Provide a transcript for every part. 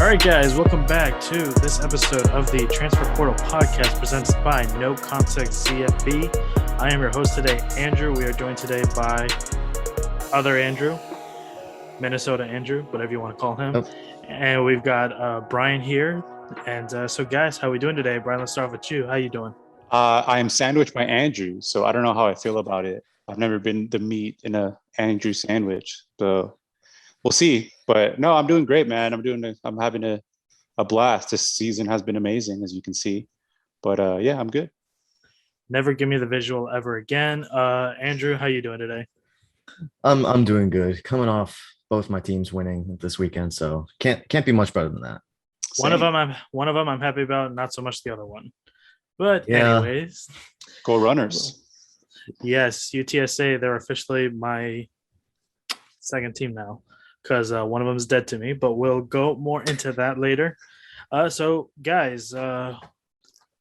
All right, guys, welcome back to this episode of the Transfer Portal Podcast presented by NoContextCFB. I am your host today, Andrew. We are joined today by other Andrew, Minnesota Andrew, whatever you want to call him. Oh. And we've got Brian here. And so, guys, how are we doing today? Brian, let's start with you. How you doing? I am sandwiched by Andrew, so I don't know how I feel about it. I've never been the meat in a Andrew sandwich, so we'll see. But no, I'm doing great, man. I'm having a blast. This season has been amazing, as you can see. But yeah, I'm good. Never give me the visual ever again. Andrew, how you doing today? I'm doing good. Coming off both my teams winning this weekend, so can't be much better than that. One of them I'm happy about, not so much the other one. But Yeah. anyways, Go Runners. yes, UTSA, they're officially my second team now because one of them is dead to me, but we'll go more into that later. So guys,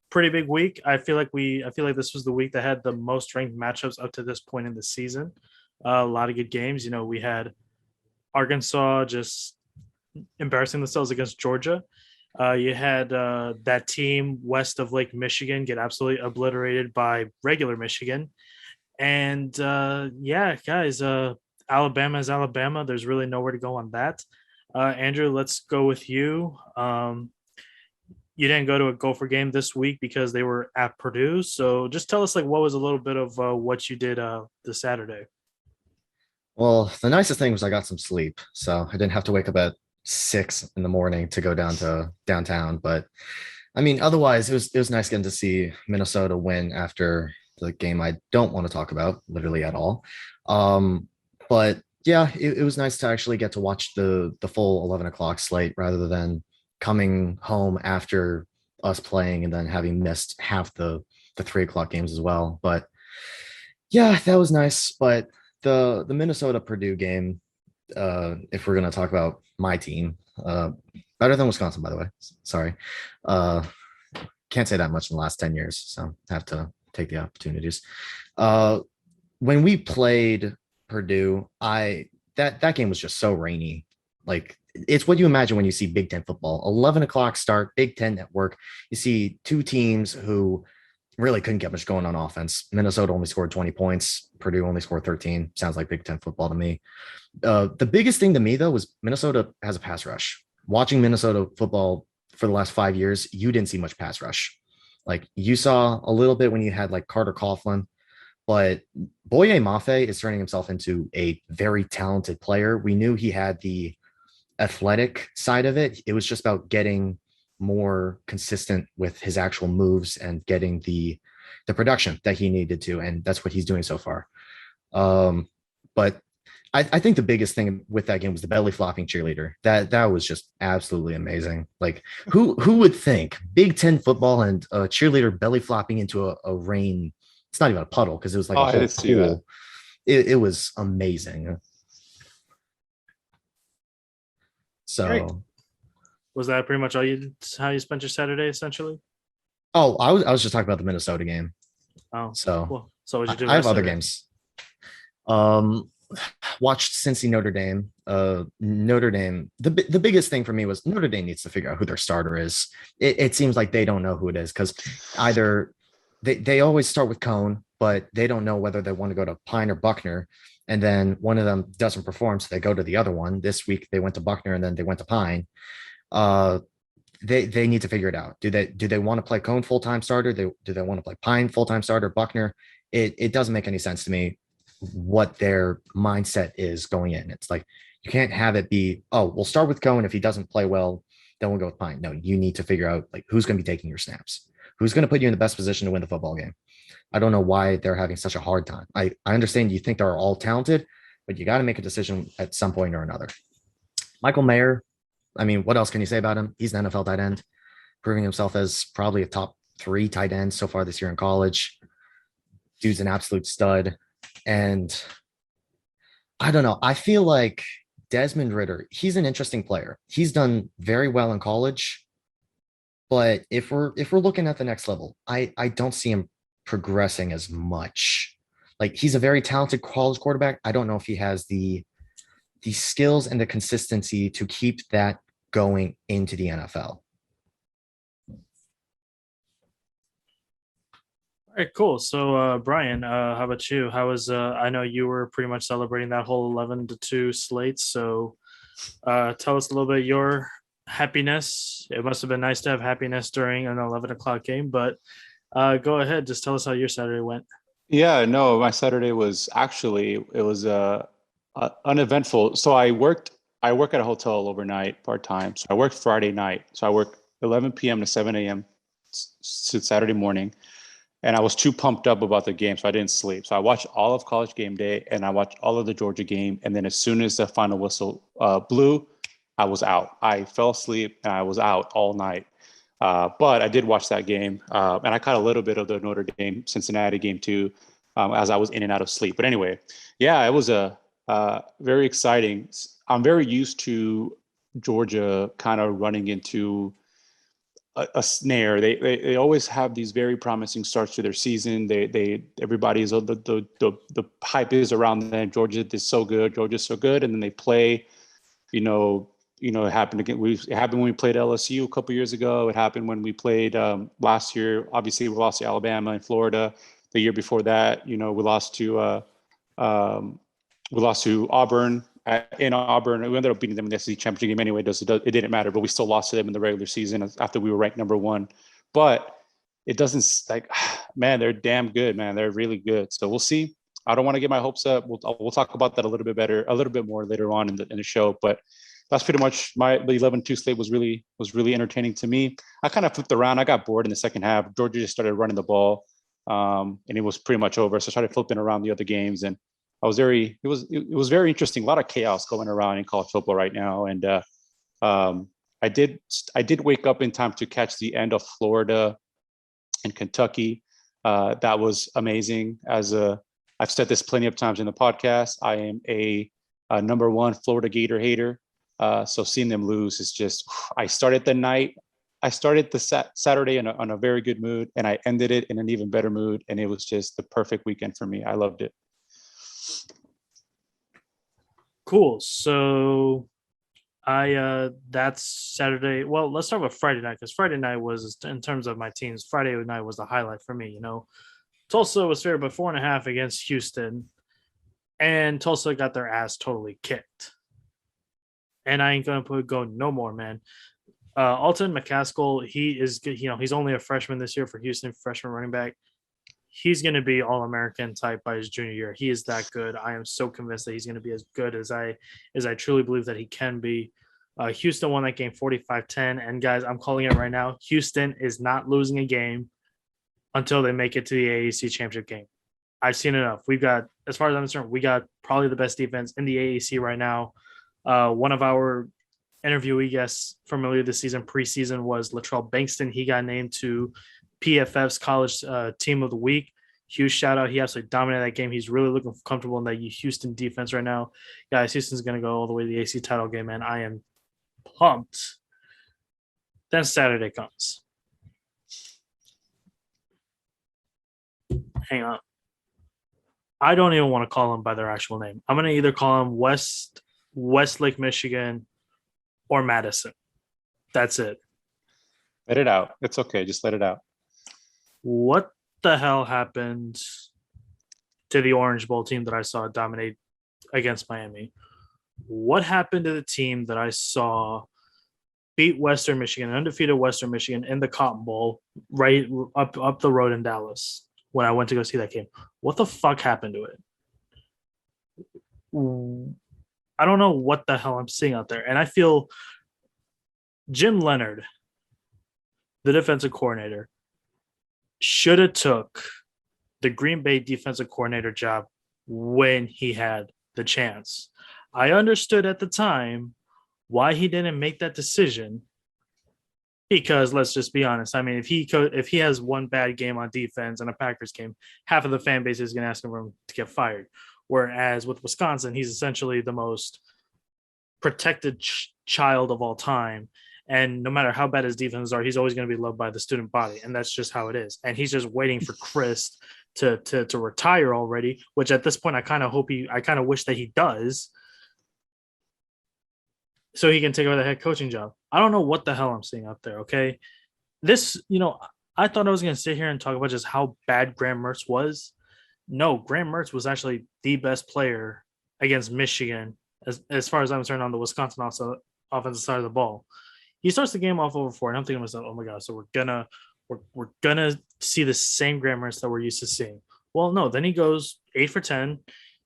pretty big week. I feel like this was the week that had the most ranked matchups up to this point in the season. A lot of good games. You know, we had Arkansas just embarrassing themselves against Georgia. You had that team west of Lake Michigan get absolutely obliterated by regular Michigan. And yeah, guys, Alabama is Alabama. There's really nowhere to go on that. Andrew, let's go with you. You didn't go to a Gopher game this week because they were at Purdue. So just tell us, what was a little bit of what you did this Saturday? Well, the nicest thing was I got some sleep, so I didn't have to wake up at 6 a.m. to go down to downtown. But I mean, otherwise, it was nice getting to see Minnesota win after the game I don't want to talk about literally at all. But yeah, it was nice to actually get to watch the full 11 o'clock slate rather than coming home after us playing and then having missed half the 3 o'clock games as well. But yeah, that was nice. But the Minnesota Purdue game, if we're going to talk about my team, better than Wisconsin, by the way. Sorry. Can't say that much in the last 10 years, so have to take the opportunities. When we played Purdue, that game was just so rainy. Like, it's what you imagine when you see Big Ten football. 11 o'clock start, Big Ten network. You see two teams who really couldn't get much going on offense. Minnesota only scored 20 points. Purdue only scored 13. Sounds like Big Ten football to me. The biggest thing to me, though, was Minnesota has a pass rush. Watching Minnesota football for the last 5 years, you didn't see much pass rush. Like, you saw a little bit when you had like Carter Coughlin, but Boye Mafe is turning himself into a very talented player. We knew he had the athletic side of it. It was just about getting more consistent with his actual moves and getting the production that he needed to, and that's what he's doing so far. But I think the biggest thing with that game was the belly flopping cheerleader. That was just absolutely amazing. Like, who would think Big Ten football and a cheerleader belly flopping into a rain? It's not even a puddle because it was like a whole pool. It was amazing. So, Great. Was that pretty much how you spent your Saturday, essentially? Oh, I was just talking about the Minnesota game. Oh, so well, so what did you do? I have other games. Watched Cincy Notre Dame. Notre Dame. The biggest thing for me was Notre Dame needs to figure out who their starter is. It seems like they don't know who it is because either they always start with Cone, but they don't know whether they want to go to Pine or Buckner. And then one of them doesn't perform, so they go to the other one. This week they went to Buckner and then they went to Pine. They need to figure it out. Do they want to play Cone full-time starter? Do they want to play Pine full-time starter, Buckner? It doesn't make any sense to me what their mindset is going in. It's like, you can't have it be, oh, we'll start with Cone. If he doesn't play well, then we'll go with Pine. No, you need to figure out like who's going to be taking your snaps, who's going to put you in the best position to win the football game. I don't know why they're having such a hard time. I understand you think they're all talented, but you got to make a decision at some point or another. Michael Mayer, I mean, what else can you say about him? He's an NFL tight end, proving himself as probably a top 3 tight end so far this year in college. Dude's an absolute stud. And I don't know. I feel like Desmond Ridder, he's an interesting player. He's done very well in college. But if we're looking at the next level, I don't see him progressing as much. Like, he's a very talented college quarterback. I don't know if he has the skills and the consistency to keep that going into the NFL. All right, cool. So, Brian, how about you? How was? I know you were pretty much celebrating that whole 11-2 slate. So, tell us a little bit your happiness. It must have been nice to have happiness during an 11 o'clock game. But go ahead, just tell us how your Saturday went. Yeah, no, my Saturday was actually it was uneventful. So I work at a hotel overnight part-time. So I worked Friday night. So I work 11 p.m. to 7 a.m. to Saturday morning. And I was too pumped up about the game, so I didn't sleep. So I watched all of College Game Day, and I watched all of the Georgia game. And then as soon as the final whistle blew, I was out. I fell asleep, and I was out all night. But I did watch that game, and I caught a little bit of the Notre Dame Cincinnati game too, as I was in and out of sleep. But anyway, yeah, it was a very exciting. I'm very used to Georgia kind of running into a snare. They always have these very promising starts to their season. Everybody's the hype is around them. Georgia's so good, and then they play. It happened again. It happened when we played LSU a couple years ago. It happened when we played last year. Obviously, we lost to Alabama and Florida. The year before that, we lost to Auburn in Auburn. We ended up beating them in the SEC championship game anyway. It didn't matter, but we still lost to them in the regular season after we were ranked number one. But it doesn't man, they're damn good, man. They're really good. So we'll see. I don't want to get my hopes up. We'll talk about that a little bit more later on in the show. But that's pretty much the 11-2 slate was really entertaining to me. I kind of flipped around. I got bored in the second half. Georgia just started running the ball, and it was pretty much over. So I started flipping around the other games, and it was very interesting. A lot of chaos going around in college football right now, and I did wake up in time to catch the end of Florida and Kentucky. That was amazing. I've said this plenty of times in the podcast, I am a number one Florida Gator hater. So seeing them lose is just. I started the Saturday on a very good mood, and I ended it in an even better mood, and it was just the perfect weekend for me. I loved it. Cool. So that's Saturday. Well, let's start with Friday night, because Friday night was, in terms of my teams, Friday night was the highlight for me. Tulsa was favored by 4.5 against Houston, and Tulsa got their ass totally kicked. And I ain't gonna go no more, man. Alton McCaskill, he is good. He's only a freshman this year for Houston, freshman running back. He's going to be All-American type by his junior year. He is that good. I am so convinced that he's going to be as good as I truly believe that he can be. Houston won that game 45-10. And guys, I'm calling it right now. Houston is not losing a game until they make it to the AAC championship game. I've seen enough. We've got, as far as I'm concerned, we got probably the best defense in the AAC right now. One of our interviewee guests from earlier this season, preseason, was Latrell Bankston. He got named to PFF's college team of the week. Huge shout out. He absolutely dominated that game. He's really looking comfortable in that Houston defense right now. Guys, Houston's going to go all the way to the AC title game, man. I am pumped. Then Saturday comes. Hang on. I don't even want to call them by their actual name. I'm going to either call them Westlake, Michigan, or Madison. That's it. Let it out. It's okay. Just let it out. What the hell happened to the Orange Bowl team that I saw dominate against Miami? What happened to the team that I saw beat Western Michigan, undefeated Western Michigan, in the Cotton Bowl right up the road in Dallas when I went to go see that game? What the fuck happened to it? I don't know what the hell I'm seeing out there. And I feel Jim Leonard, the defensive coordinator, should have took the Green Bay defensive coordinator job when he had the chance. I understood at the time why he didn't make that decision, because let's just be honest. I mean, if he has one bad game on defense in a Packers game, half of the fan base is going to ask him to get fired. Whereas with Wisconsin, he's essentially the most protected child of all time. And no matter how bad his defenses are, he's always going to be loved by the student body. And that's just how it is. And he's just waiting for Chris to retire already, which at this point, I kind of wish that he does, so he can take over the head coaching job. I don't know what the hell I'm seeing out there. Okay, this, I thought I was gonna sit here and talk about just how bad Graham Mertz was. No, Graham Mertz was actually the best player against Michigan as far as I'm concerned on the Wisconsin also offensive side of the ball. He starts the game off over 4, and I'm thinking to myself, oh my god, so we're gonna see the same Graham Mertz that we're used to seeing. Well, no, then he goes 8 for 10,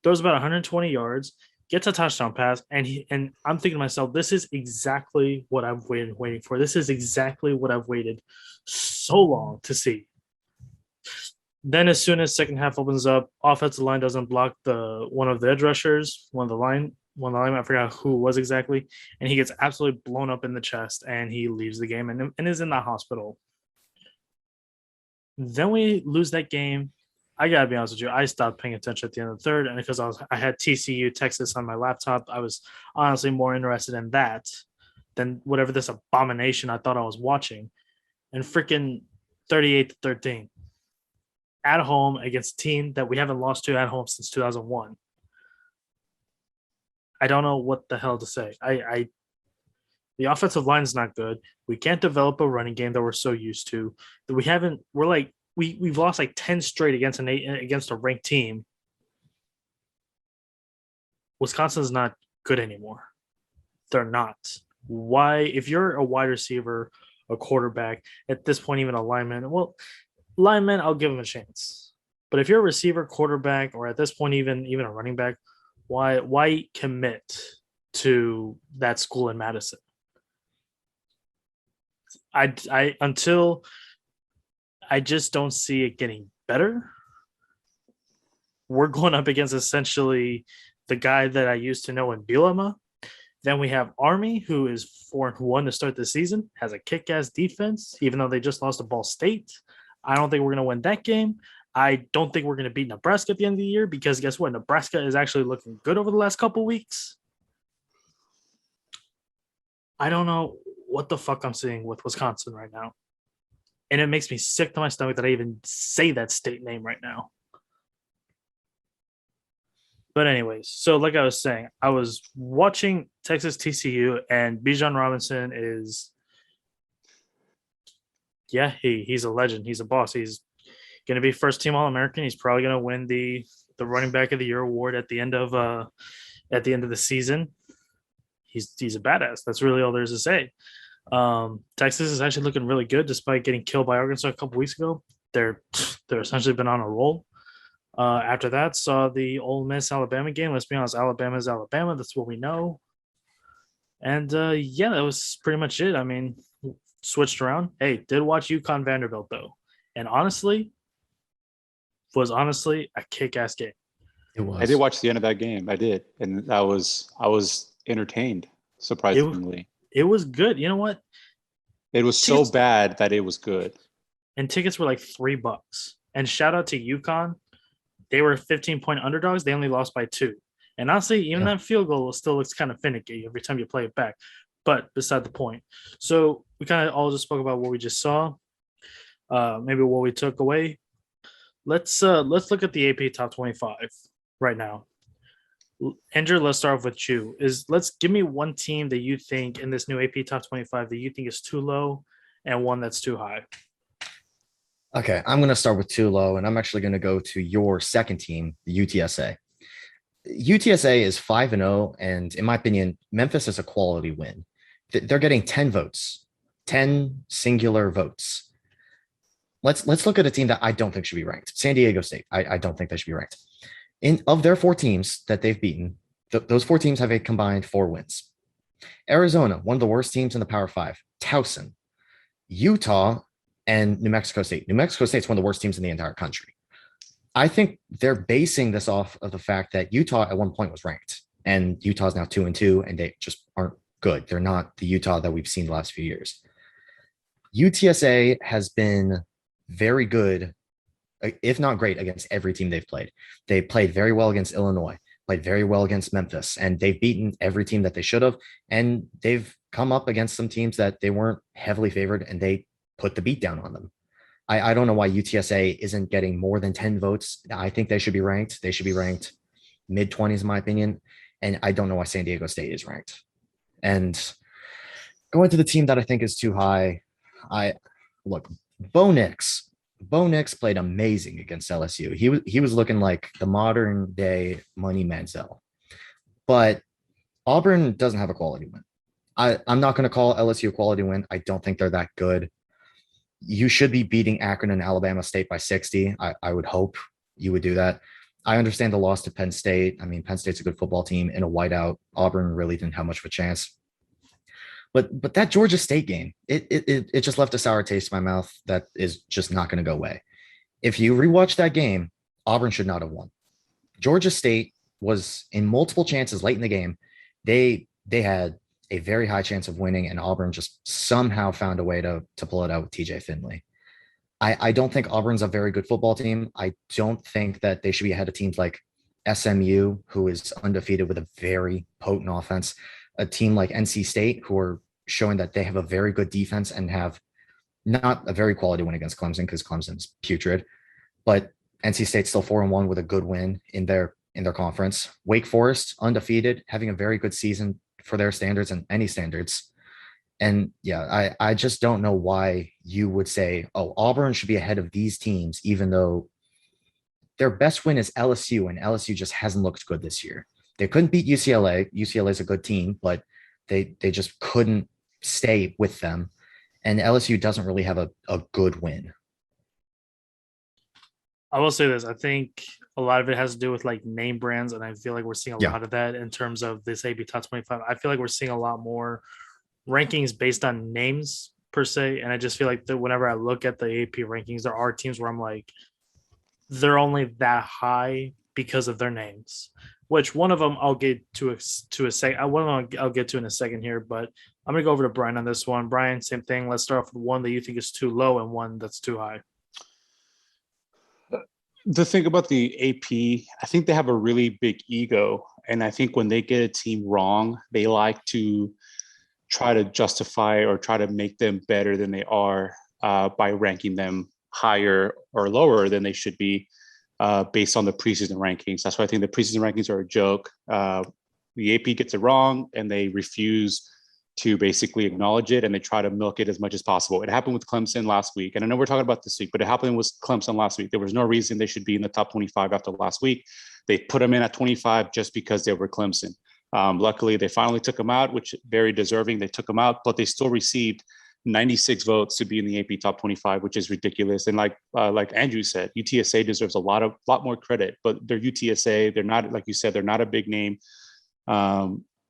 throws about 120 yards, gets a touchdown pass, and I'm thinking to myself, this is exactly what I've waiting for. This is exactly what I've waited so long to see. Then as soon as second half opens up, offensive line doesn't block one of the edge rushers, one of the line, I forgot who it was exactly, and he gets absolutely blown up in the chest and he leaves the game and is in the hospital. Then we lose that game. I gotta be honest with you, I stopped paying attention at the end of the third, and because I had TCU Texas on my laptop, I was honestly more interested in that than whatever this abomination I thought I was watching. And freaking 38-13 at home against a team that we haven't lost to at home since 2001. I don't know what the hell to say. The offensive line is not good. We can't develop a running game that we're so used to. That we haven't. We're like we've lost like 10 straight against a ranked team. Wisconsin's not good anymore. They're not. Why? If you're a wide receiver, a quarterback, at this point even a lineman, well, lineman I'll give him a chance. But if you're a receiver, quarterback, or at this point even a running back, why commit to that school in Madison? Until I just don't see it getting better. We're going up against essentially the guy that I used to know in Bielema. Then we have Army, who is 4-1 to start the season, has a kick-ass defense, even though they just lost to Ball State. I don't think we're going to win that game. I don't think we're going to beat Nebraska at the end of the year because guess what? Nebraska is actually looking good over the last couple weeks. I don't know what the fuck I'm seeing with Wisconsin right now. And it makes me sick to my stomach that I even say that state name right now. But anyways, so like I was saying, I was watching Texas TCU and Bijan Robinson is, yeah, he's a legend. He's a boss. He's going to be first team All-American. He's probably going to win the running back of the year award at the end of the season. He's a badass. That's really all there is to say. Texas is actually looking really good despite getting killed by Arkansas a couple weeks ago. They're essentially been on a roll. After that, saw the Ole Miss Alabama game. Let's be honest, Alabama is Alabama. That's what we know. And yeah, that was pretty much it. I mean, switched around. Hey, did watch UConn Vanderbilt though, and honestly, was a kick-ass game. It was. I did watch the end of that game. I did, and I was entertained. Surprisingly, it was good. You know what? It was so bad that it was good. And tickets were like $3. And shout out to UConn. They were 15-point underdogs. They only lost by 2. And honestly, even that field goal still looks kind of finicky every time you play it back. But beside the point. So we kind of all just spoke about what we just saw. Maybe what we took away. Let's look at the AP Top 25 right now. Andrew, let's start off with you. Let's give me one team that you think in this new AP Top 25 that you think is too low and one that's too high. Okay, I'm going to start with too low, and I'm actually going to go to your second team, the UTSA. UTSA is 5-0, and in my opinion, Memphis is a quality win. They're getting 10 votes, 10 singular votes. Let's look at a team that I don't think should be ranked. San Diego State. I don't think they should be ranked. Of their 4 teams that they've beaten, those 4 teams have a combined 4 wins. Arizona, one of the worst teams in the Power 5. Towson, Utah, and New Mexico State. New Mexico State's one of the worst teams in the entire country. I think they're basing this off of the fact that Utah at one point was ranked, and Utah's now 2-2, and they just aren't good. They're not the Utah that we've seen the last few years. UTSA has been very good, if not great, against every team they've played. They played very well against Illinois, played very well against Memphis, and they've beaten every team that they should have, and they've come up against some teams that they weren't heavily favored, and they put the beat down on them. I don't know why UTSA isn't getting more than 10 votes. I think they should be ranked. They should be ranked mid-20s, in my opinion. And I don't know why San Diego State is ranked. And Going to the team that I think is too high. I look, Bo Nix. Bo Nix played amazing against LSU. He was looking like the modern day Money Manziel. But Auburn doesn't have a quality win. I'm not going to call LSU a quality win. I don't think they're that good. You should be beating Akron and Alabama State by 60. I would hope you would do that. I understand the loss to Penn State. I mean, Penn State's a good football team. In a whiteout, Auburn really didn't have much of a chance. But that Georgia State game, it just left a sour taste in my mouth that is just not going to go away. If you rewatch that game, Auburn should not have won. Georgia State was in multiple chances late in the game. They had a very high chance of winning, and Auburn just somehow found a way to pull it out with TJ Finley. I don't think Auburn's a very good football team. I don't think that they should be ahead of teams like SMU, who is undefeated with a very potent offense, a team like NC State, who are showing that they have a very good defense and have not a very quality win against Clemson because Clemson's putrid, but NC State's still 4-1 with a good win in their conference. Wake Forest undefeated, having a very good season for their standards and any standards. And yeah, I just don't know why you would say, oh, Auburn should be ahead of these teams, even though their best win is LSU, and LSU just hasn't looked good this year. They couldn't beat UCLA. UCLA is a good team, but they just couldn't stay with them. And LSU doesn't really have a good win. I will say this. I think a lot of it has to do with like name brands, and I feel like we're seeing a lot of that in terms of this AP Top 25. I feel like we're seeing a lot more rankings based on names per se, and I just feel like that whenever I look at the AP rankings, there are teams where I'm like, they're only that high because of their names. Which one of them I'll get to a second. One of them I'll get to in a second here, but I'm gonna go over to Brian on this one. Brian, same thing. Let's start off with one that you think is too low and one that's too high. The thing about the AP, I think they have a really big ego. And I think when they get a team wrong, they like to try to justify or try to make them better than they are by ranking them higher or lower than they should be based on the preseason rankings. That's why I think the preseason rankings are a joke. The AP gets it wrong and they refuse to basically acknowledge it, and they try to milk it as much as possible. It happened with Clemson last week, and I know we're talking about this week, but it happened with Clemson last week. There was no reason they should be in the top 25 after last week. They put them in at 25 just because they were Clemson. Luckily, they finally took them out, which very deserving. They took them out, but they still received 96 votes to be in the AP top 25, which is ridiculous. And like Andrew said, UTSA deserves a lot more credit, but they're UTSA. They're not, like you said, they're not a big name.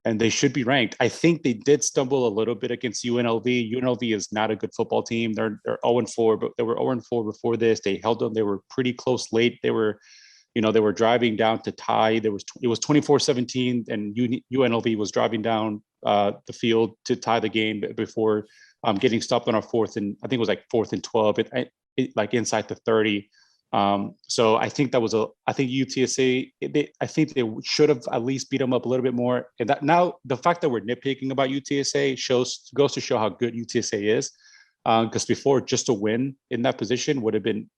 And they should be ranked. I think they did stumble a little bit against UNLV. UNLV is not a good football team. They're 0-4, but they were 0-4 before this. They held them. They were pretty close late. They were driving down to tie. It was 24-17, and UNLV was driving down the field to tie the game before getting stopped on our fourth, and I think it was like 4th and 12, like inside the 30. So I think I think UTSA, I think they should have at least beat them up a little bit more. And that now the fact that we're nitpicking about UTSA goes to show how good UTSA is. Because before, just to win in that position would have been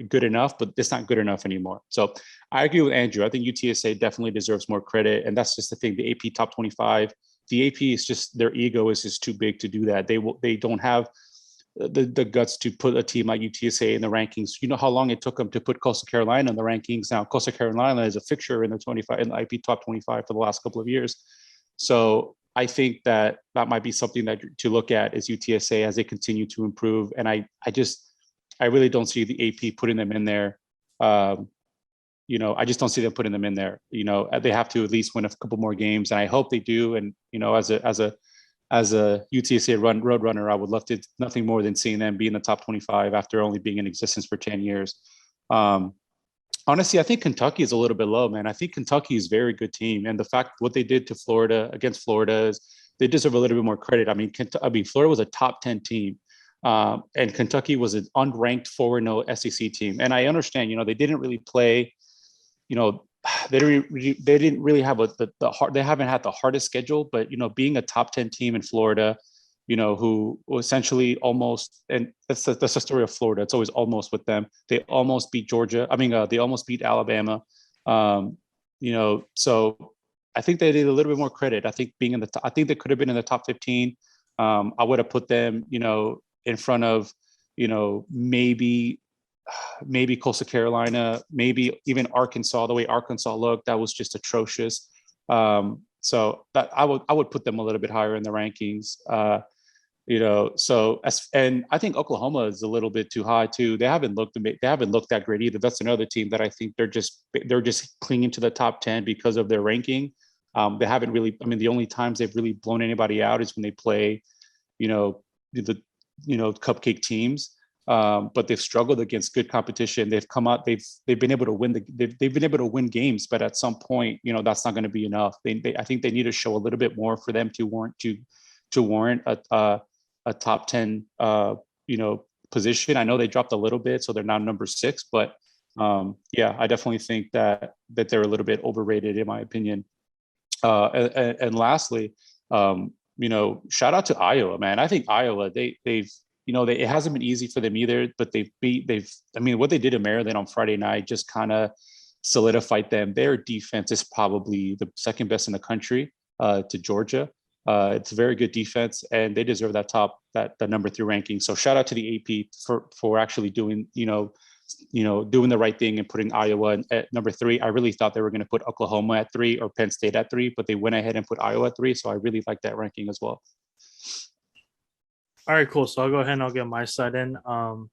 good enough, but it's not good enough anymore. So I agree with Andrew. I think UTSA definitely deserves more credit. And that's just the thing, the AP top 25, the AP is just, their ego is just too big to do that. They don't have the guts to put a team like UTSA in the rankings. You know how long it took them to put Coastal Carolina in the rankings. Now Coastal Carolina is a fixture in the IP top 25 for the last couple of years. So I think that might be something that to look at is UTSA as they continue to improve. And I really don't see the AP putting them in there. I just don't see them putting them in there. They have to at least win a couple more games, and I hope they do. And as a UTSA road runner, I would love to nothing more than seeing them be in the top 25 after only being in existence for 10 years. Honestly, I think Kentucky is a little bit low, man. I think Kentucky is a very good team. And the fact what they did to against Florida is they deserve a little bit more credit. I mean, Florida was a top 10 team. And Kentucky was an unranked 4-0 SEC team. And I understand, they didn't really play, they didn't really have they haven't had the hardest schedule, but, being a top 10 team in Florida, who essentially almost, and that's the story of Florida. It's always almost with them. They almost beat Georgia. They almost beat Alabama. So I think they did a little bit more credit. I think I think they could have been in the top 15. I would have put them, in front of, maybe Coastal Carolina, maybe even Arkansas. The way Arkansas looked, that was just atrocious. So that I would put them a little bit higher in the rankings. And I think Oklahoma is a little bit too high too. They haven't looked that great either. That's another team that I think they're just clinging to the top 10 because of their ranking. They haven't really. I mean, the only times they've really blown anybody out is when they play, the cupcake teams. But they've struggled against good competition. They've come out. They've been able to win they've been able to win games, but at some point, that's not going to be enough. I think they need to show a little bit more for them to warrant a top 10 position. I know they dropped a little bit, so they're now number 6. But I definitely think that they're a little bit overrated in my opinion. And lastly, shout out to Iowa, man. I think Iowa, it hasn't been easy for them either, but what they did in Maryland on Friday night just kind of solidified them. Their defense is probably the second best in the country to Georgia. It's a very good defense, and they deserve the number 3 ranking. So shout out to the AP for actually doing, doing the right thing and putting Iowa at number 3. I really thought they were going to put Oklahoma at 3 or Penn State at 3, but they went ahead and put Iowa at 3. So I really like that ranking as well. All right, cool. So I'll go ahead and I'll get my side in. I'll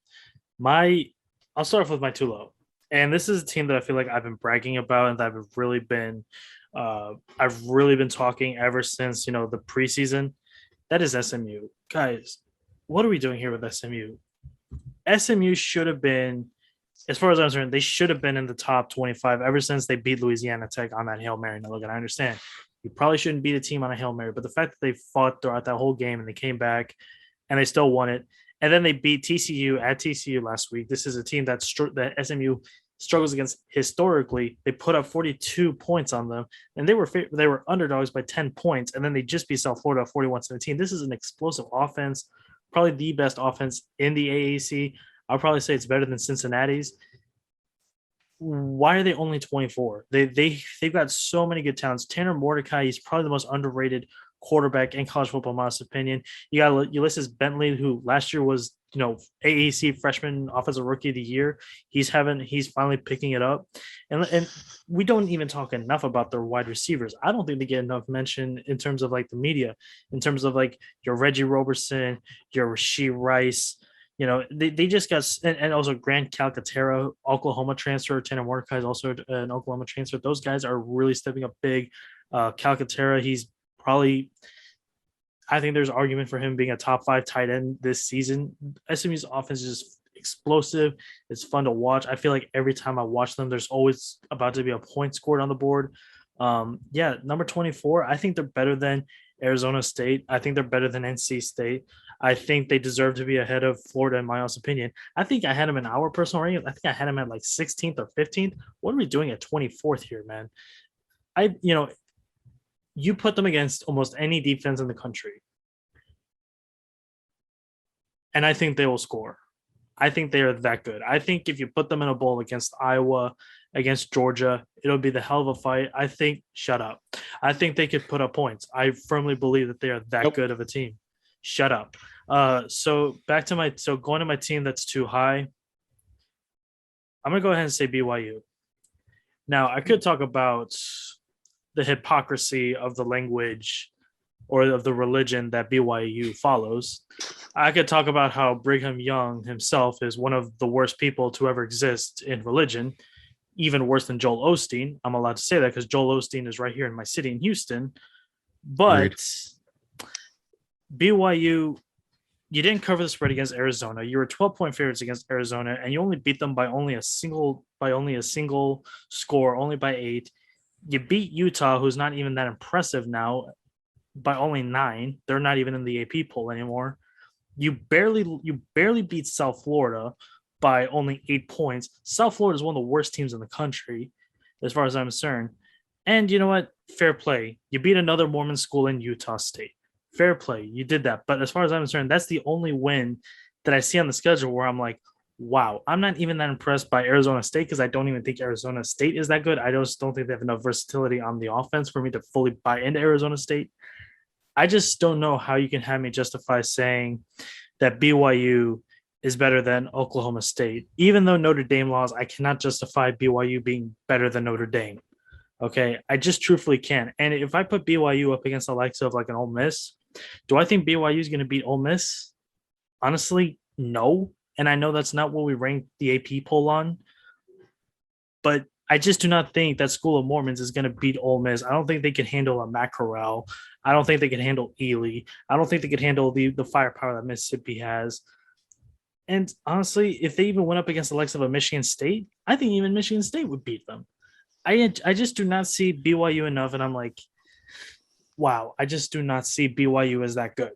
start off with my 2 low. And this is a team that I feel like I've been bragging about and that I've really been talking ever since, the preseason. That is SMU. Guys, what are we doing here with SMU? SMU should have been, as far as I'm concerned, they should have been in the top 25 ever since they beat Louisiana Tech on that Hail Mary. Now, look, I understand you probably shouldn't beat a team on a Hail Mary, but the fact that they fought throughout that whole game and they came back and they still won it, and then they beat TCU at TCU last week. This is a team that SMU struggles against historically. They put up 42 points on them, and they were underdogs by 10 points, and then they just beat South Florida 41-17. This is an explosive offense, probably the best offense in the AAC. I'll probably say it's better than Cincinnati's. Why are they only 24? They've got so many good talents. Tanner Mordecai, he's probably the most underrated quarterback in college football, in my opinion. You got Ulysses Bentley, who last year was, AAC freshman offensive rookie of the year. He's finally picking it up. And we don't even talk enough about their wide receivers. I don't think they get enough mention in terms of like the media, in terms of like your Reggie Roberson, your Rashee Rice. They just got, and also Grant Calcaterra, Oklahoma transfer. Tanner Mordecai is also an Oklahoma transfer. Those guys are really stepping up big. Calcaterra, he's probably, I think there's argument for him being a top 5 tight end this season. SMU's offense is just explosive. It's fun to watch. I feel like every time I watch them, there's always about to be a point scored on the board. Number 24, I think they're better than Arizona State. I think they're better than NC State. I think they deserve to be ahead of Florida, in my honest opinion. I think I had them in our personal ranking. I think I had them at like 16th or 15th. What are we doing at 24th here, man? You put them against almost any defense in the country, and I think they will score. I think they are that good. I think if you put them in a bowl against Iowa, against Georgia, it'll be the hell of a fight. I think they could put up points. I firmly believe that they are that good of a team. Shut up. So going to my team that's too high, I'm going to go ahead and say BYU. Now, I could talk about the hypocrisy of the language or of the religion that BYU follows. I could talk about how Brigham Young himself is one of the worst people to ever exist in religion, even worse than Joel Osteen. I'm allowed to say that because Joel Osteen is right here in my city in Houston. But BYU, you didn't cover the spread against Arizona. You were 12-point favorites against Arizona, and you only beat them by only a single score, only by 8. You beat Utah, who's not even that impressive now, by only 9. They're not even in the AP poll anymore. You barely beat South Florida by only 8 points. South Florida is one of the worst teams in the country, as far as I'm concerned. And you know what? Fair play. You beat another Mormon school in Utah State. Fair play. You did that. But as far as I'm concerned, that's the only win that I see on the schedule where I'm like, wow, I'm not even that impressed by Arizona State because I don't even think Arizona State is that good. I just don't think they have enough versatility on the offense for me to fully buy into Arizona State. I just don't know how you can have me justify saying that BYU is better than Oklahoma State. Even though Notre Dame laws, I cannot justify BYU being better than Notre Dame. Okay, I just truthfully can. And if I put BYU up against the likes of like an Ole Miss, do I think BYU is going to beat Ole Miss? Honestly, no. And I know that's not what we rank the AP poll on, but I just do not think that School of Mormons is going to beat Ole Miss. I don't think they can handle a Matt Corral. I don't think they can handle Ely. I don't think they can handle the firepower that Mississippi has. And honestly, if they even went up against the likes of a Michigan State, I think even Michigan State would beat them. I just do not see BYU enough, and I'm like, wow, I just do not see BYU as that good.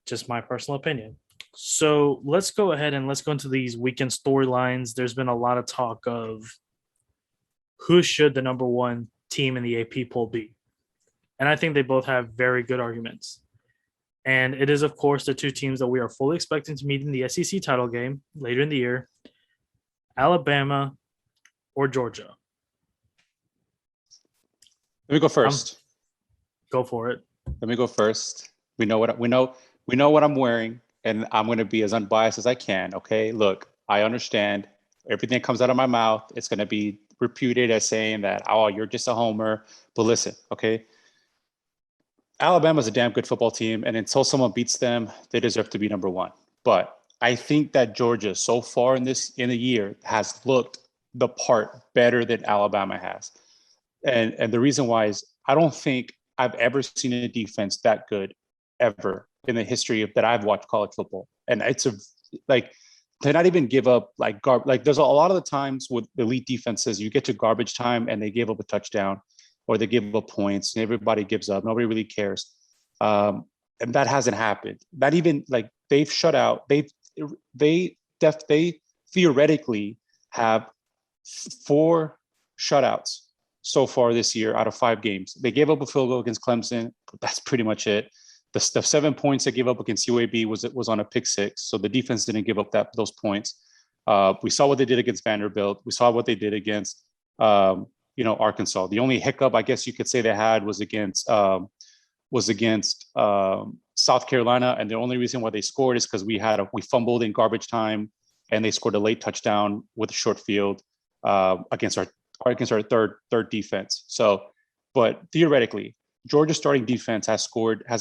Just my personal opinion. So let's go ahead and let's go into these weekend storylines. There's been a lot of talk of who should the number one team in the AP poll be, and I think they both have very good arguments. And it is, of course, the two teams that we are fully expecting to meet in the SEC title game later in the year: Alabama or Georgia. Let me go first. Go for it. Let me go first. We know what I'm wearing, and I'm going to be as unbiased as I can. Okay, look, I understand everything that comes out of my mouth. It's going to be reputed as saying that, oh, you're just a homer. But listen, okay, Alabama's a damn good football team, and until someone beats them, they deserve to be number one. But I think that Georgia, so far in the year, has looked the part better than Alabama has. And the reason why is I don't think I've ever seen a defense that good ever in the history of that I've watched college football. And it's to not even give up like there's a lot of the times with elite defenses, you get to garbage time and they give up a touchdown or they give up points and everybody gives up. Nobody really cares. And that hasn't happened. Not even like they've shut out. They theoretically have 4 shutouts so far this year out of 5 games. They gave up a field goal against Clemson. That's pretty much it. The 7 points they gave up against UAB was on a pick 6. So the defense didn't give up those points. We saw what they did against Vanderbilt. We saw what they did against Arkansas. The only hiccup I guess you could say they had was against South Carolina, and the only reason why they scored is because we fumbled in garbage time, and they scored a late touchdown with a short field against our third defense. So, but theoretically, Georgia's starting defense has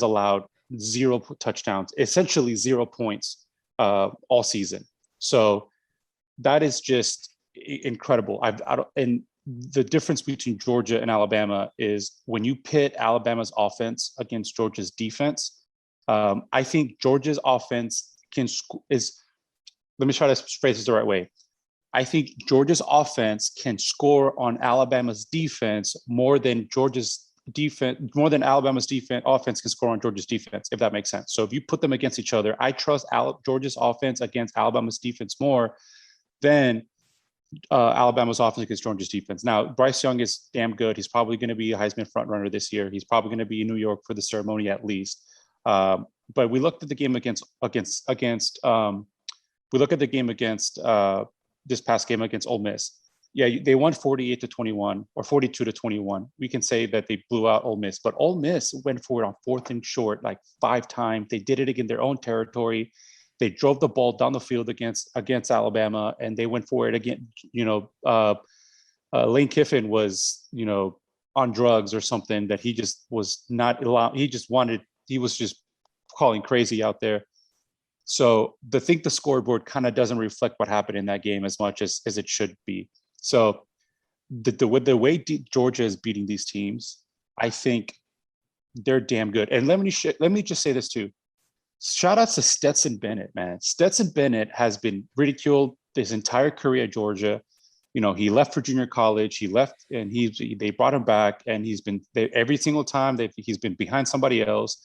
allowed 0 touchdowns, essentially 0 points all season. So that is just incredible. And the difference between Georgia and Alabama is when you pit Alabama's offense against Georgia's defense, I think Georgia's offense let me try to phrase this the right way. I think Georgia's offense can score on Alabama's defense more than Alabama's offense can score on Georgia's defense, if that makes sense. So if you put them against each other, I trust Georgia's offense against Alabama's defense more than Alabama's offense against Georgia's defense. Now, Bryce Young is damn good. He's probably going to be a Heisman frontrunner this year. He's probably going to be in New York for the ceremony at least. But we looked at the game against this past game against Ole Miss. Yeah, they won 48-21 or 42-21. We can say that they blew out Ole Miss, but Ole Miss went for it on 4th and short like 5 times. They did it in their own territory. They drove the ball down the field against Alabama, and they went for it again. Lane Kiffin was, on drugs or something that he just was not allowed. He was just calling crazy out there. So I think the scoreboard kind of doesn't reflect what happened in that game as much as it should be. So the way Georgia is beating these teams, I think they're damn good. And let me just say this too. Shout out to Stetson Bennett, man. Stetson Bennett has been ridiculed his entire career at Georgia. He left for junior college. He left, and they brought him back, and he's been every single time he's been behind somebody else.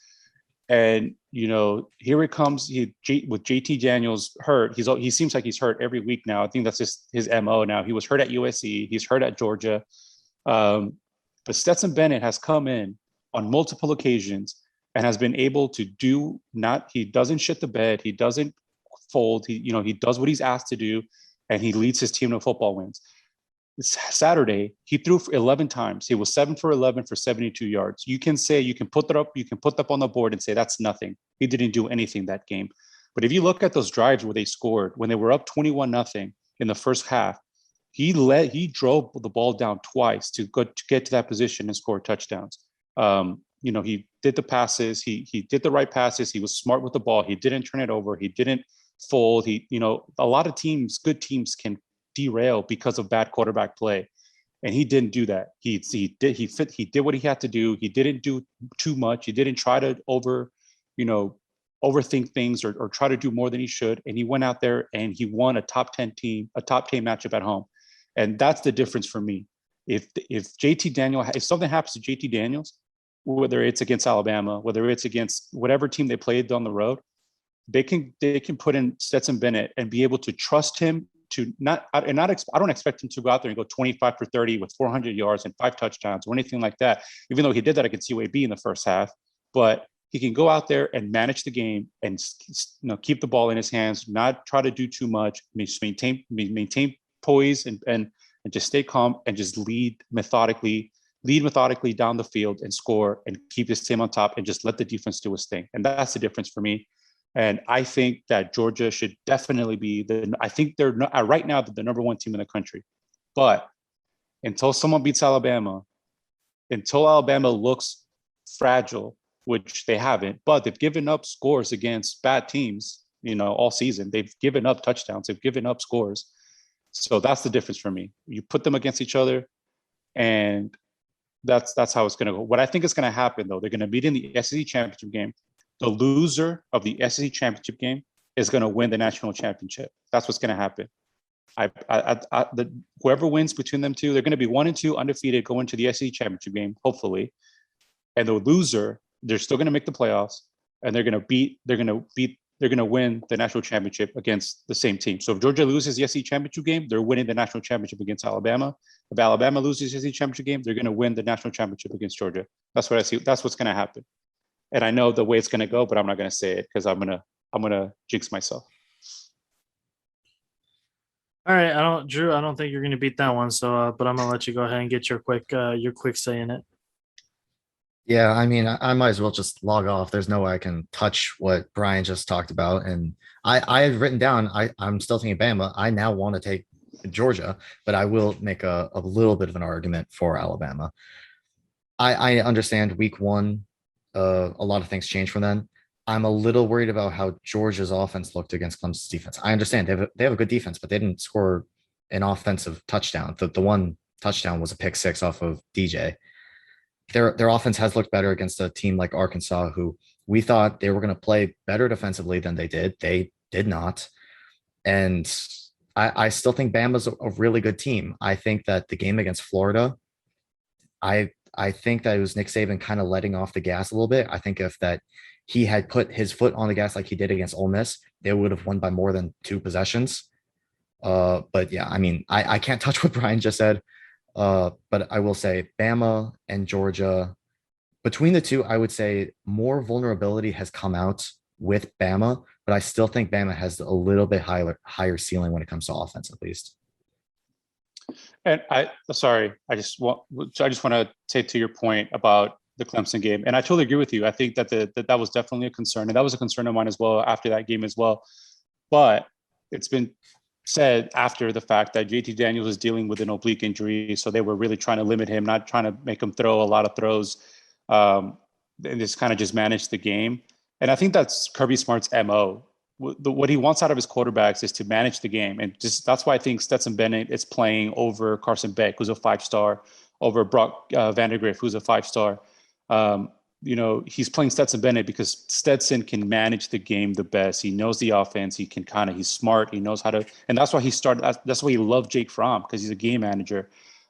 And here it comes. With JT Daniels hurt, he seems like he's hurt every week now. I think that's just his MO now. He was hurt at USC. He's hurt at Georgia. But Stetson Bennett has come in on multiple occasions and has been able to he doesn't shit the bed. He doesn't fold. He does what he's asked to do, and he leads his team to football wins. Saturday, he threw for 11 times. He was 7 for 11 for 72 yards. You can put that up on the board and say that's nothing. He didn't do anything that game. But if you look at those drives where they scored, when they were up 21-0 in the first half, he drove the ball down twice to get to that position and score touchdowns. He did the passes. He did the right passes. He was smart with the ball. He didn't turn it over. He didn't fold. A lot of teams, good teams, can derail because of bad quarterback play, and he didn't do that. He did what he had to do. He didn't do too much. He didn't try to overthink things or try to do more than he should. And he went out there and he won a top 10 matchup at home, and that's the difference for me. If something happens to JT Daniels, whether it's against Alabama, whether it's against whatever team they played down the road, they can put in Stetson Bennett and be able to trust him to I don't expect him to go out there and go 25 for 30 with 400 yards and 5 touchdowns or anything like that, even though he did that against UAB in the first half. But he can go out there and manage the game and keep the ball in his hands, not try to do too much, maintain poise and just stay calm and just lead methodically down the field and score and keep his team on top and just let the defense do its thing. And that's the difference for me. And I think that Georgia should definitely be I think they're right now the number 1 team in the country. But until someone beats Alabama, until Alabama looks fragile, which they haven't, but they've given up scores against bad teams, all season. They've given up touchdowns. They've given up scores. So that's the difference for me. You put them against each other, and that's how it's going to go. What I think is going to happen, though, they're going to meet in the SEC championship game. The loser of the SEC championship game is going to win the national championship. That's what's going to happen. Whoever wins between them two, they're going to be 1-2 undefeated going to the SEC championship game, hopefully. And the loser, they're still going to make the playoffs, and they're going to win the national championship against the same team. So if Georgia loses the SEC championship game, they're winning the national championship against Alabama. If Alabama loses the SEC championship game, they're going to win the national championship against Georgia. That's what I see. That's what's going to happen. And I know the way it's going to go, but I'm not going to say it because I'm going to jinx myself. All right, Drew, I don't think you're going to beat that one. So, but I'm going to let you go ahead and get your quick say in it. Yeah, I mean, I might as well just log off. There's no way I can touch what Brian just talked about. And I had written down, I'm still thinking Bama. I now want to take Georgia, but I will make a little bit of an argument for Alabama. I understand week 1, a lot of things changed from then. I'm a little worried about how Georgia's offense looked against Clemson's defense. I understand they have a good defense, but they didn't score an offensive touchdown. The one touchdown was a pick 6 off of DJ. Their offense has looked better against a team like Arkansas, who we thought they were going to play better defensively than they did. They did not. And I still think Bama's a really good team. I think that the game against Florida, I think that it was Nick Saban kind of letting off the gas a little bit. I think if that he had put his foot on the gas like he did against Ole Miss, they would have won by more than 2 possessions. But yeah, I mean, I can't touch what Brian just said. But I will say Bama and Georgia, between the two, I would say more vulnerability has come out with Bama, but I still think Bama has a little bit higher ceiling when it comes to offense, at least. And I just want to say to your point about the Clemson game, and I totally agree with you. I think that that was definitely a concern, and that was a concern of mine as well after that game as well. But it's been said after the fact that JT Daniels is dealing with an oblique injury, so they were really trying to limit him, not trying to make him throw a lot of throws, and just kind of just manage the game. And I think that's Kirby Smart's MO. What he wants out of his quarterbacks is to manage the game, and just that's why I think Stetson Bennett is playing over Carson Beck, who's a 5-star, over Brock Vandagriff, who's a 5-star. He's playing Stetson Bennett because Stetson can manage the game the best. He knows the offense. He's smart. He knows how to, and that's why he started. That's why he loved Jake Fromm, because he's a game manager.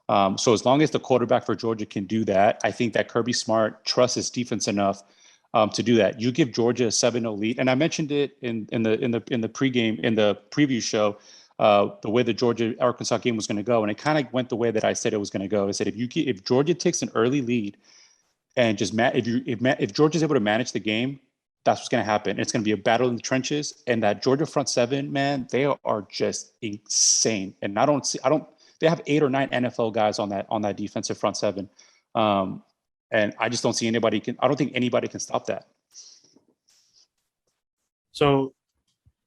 So as long as the quarterback for Georgia can do that, I think that Kirby Smart trusts his defense enough to do that. You give Georgia a 7-0 lead, and I mentioned it in the preview show. The way the Georgia-Arkansas game was going to go, and it kind of went the way that I said it was going to go. I said if Georgia takes an early lead, and just if Georgia's able to manage the game, that's what's going to happen. It's going to be a battle in the trenches, and that Georgia front seven, man, they are just insane. And they have 8 or 9 NFL guys on that defensive front seven. And I just don't see anybody I don't think anybody can stop that. So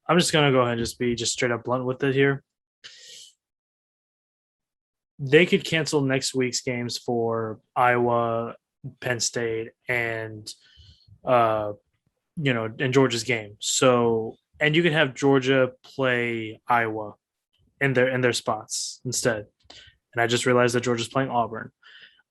I'm just gonna go ahead and just be straight up blunt with it here. They could cancel next week's games for Iowa, Penn State, and and Georgia's game. So, and you can have Georgia play Iowa in their spots instead. And I just realized that Georgia's playing Auburn.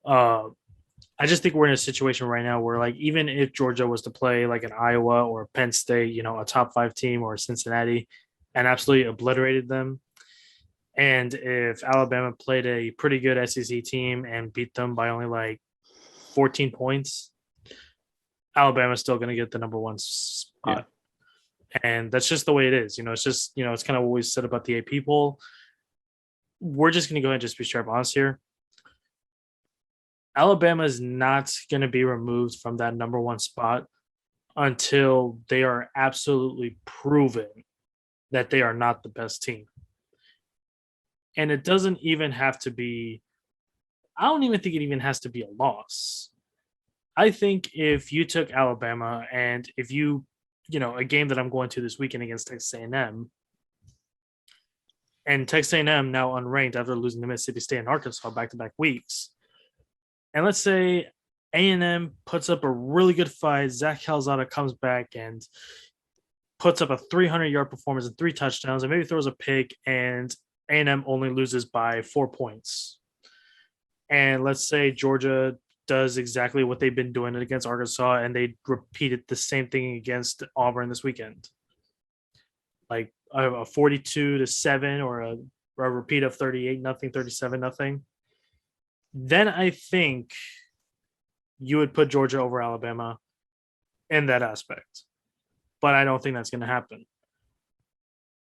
I just think we're in a situation right now where, like, even if Georgia was to play like an Iowa or Penn State, a top 5 team, or Cincinnati, and absolutely obliterated them, and if Alabama played a pretty good SEC team and beat them by only like 14 points, Alabama's still going to get the number 1 spot. Yeah. And that's just the way it is. It's just, it's kind of what we said about the AP poll. We're just going to go ahead and just be straight up honest here. Alabama is not going to be removed from that number 1 spot until they are absolutely proven that they are not the best team. And it doesn't even have to be, I don't even think it even has to be a loss. I think if you took Alabama and if you, a game that I'm going to this weekend against Texas A&M, and Texas A&M now unranked after losing to Mississippi State and Arkansas back-to-back weeks, and let's say A&M puts up a really good fight, Zach Calzada comes back and puts up a 300-yard performance and 3 touchdowns and maybe throws a pick, and A&M only loses by 4 points. And let's say Georgia does exactly what they've been doing against Arkansas, and they repeated the same thing against Auburn this weekend. Like a 42-7 or a repeat of 38-0, 37-0. Then I think you would put Georgia over Alabama in that aspect. But I don't think that's going to happen.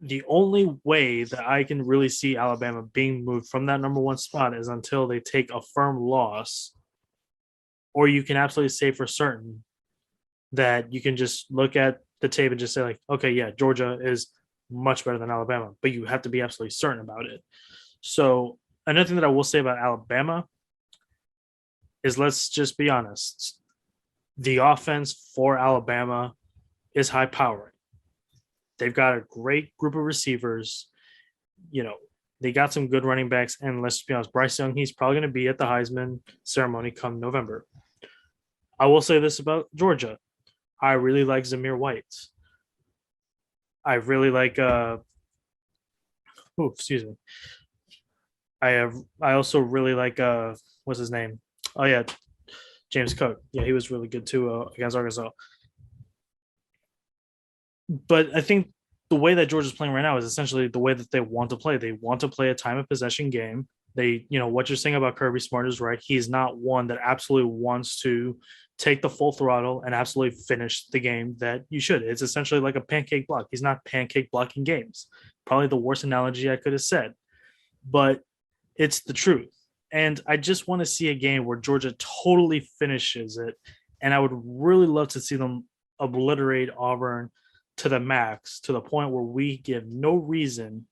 The only way that I can really see Alabama being moved from that number 1 spot is until they take a firm loss, or you can absolutely say for certain that you can just look at the tape and just say, like, okay, yeah, Georgia is much better than Alabama, but you have to be absolutely certain about it. So another thing that I will say about Alabama is, let's just be honest, the offense for Alabama is high powered. They've got a great group of receivers. They got some good running backs. And let's be honest, Bryce Young, he's probably going to be at the Heisman ceremony come November. I will say this about Georgia. I really like Zamir White. I really like excuse me. I also really like what's his name? Oh yeah, James Cook. Yeah, he was really good too against Arkansas. But I think the way that Georgia's playing right now is essentially the way that they want to play. They want to play a time of possession game. They, what you're saying about Kirby Smart is right. He's not one that absolutely wants to take the full throttle and absolutely finish the game that you should. It's essentially like a pancake block. He's not pancake blocking games. Probably the worst analogy I could have said, but it's the truth. And I just want to see a game where Georgia totally finishes it. And I would really love to see them obliterate Auburn to the max, to the point where we give no reason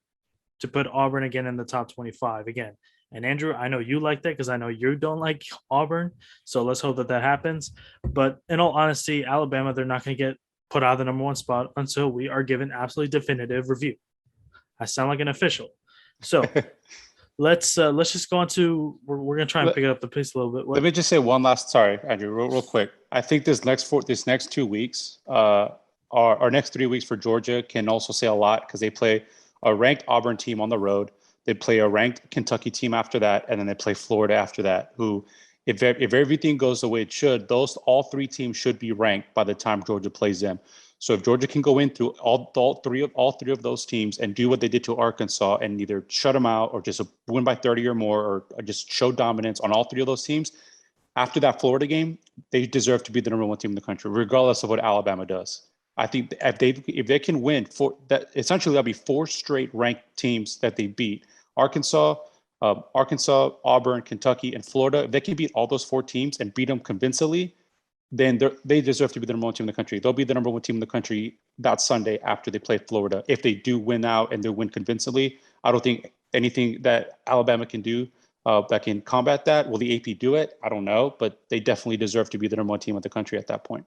to put Auburn again in the top 25 again. And Andrew, I know you like that because I know you don't like Auburn. So let's hope that happens. But in all honesty, Alabama, they're not going to get put out of the number 1 spot until we are given absolutely definitive review. I sound like an official. So let's just go on to, we're going to try and pick it up the pace a little bit. Let me just say one last, sorry, Andrew, real quick. I think this next 2 weeks, our next 3 weeks for Georgia can also say a lot because they play a ranked Auburn team on the road. They play a ranked Kentucky team after that, and then they play Florida after that, who, if everything goes the way it should, all 3 teams should be ranked by the time Georgia plays them. So if Georgia can go in through all three of those teams and do what they did to Arkansas and either shut them out or just win by 30 or more, or just show dominance on all 3 of those teams, after that Florida game, they deserve to be the number 1 team in the country, regardless of what Alabama does. I think if they can win essentially that'll be 4 straight ranked teams that they beat. Arkansas, Auburn, Kentucky, and Florida. If they can beat all those 4 teams and beat them convincingly, then they deserve to be the number 1 team in the country. They'll be the number 1 team in the country that Sunday after they play Florida. If they do win out and they win convincingly, I don't think anything that Alabama can do that can combat that. Will the AP do it? I don't know, but they definitely deserve to be the number one team of the country at that point.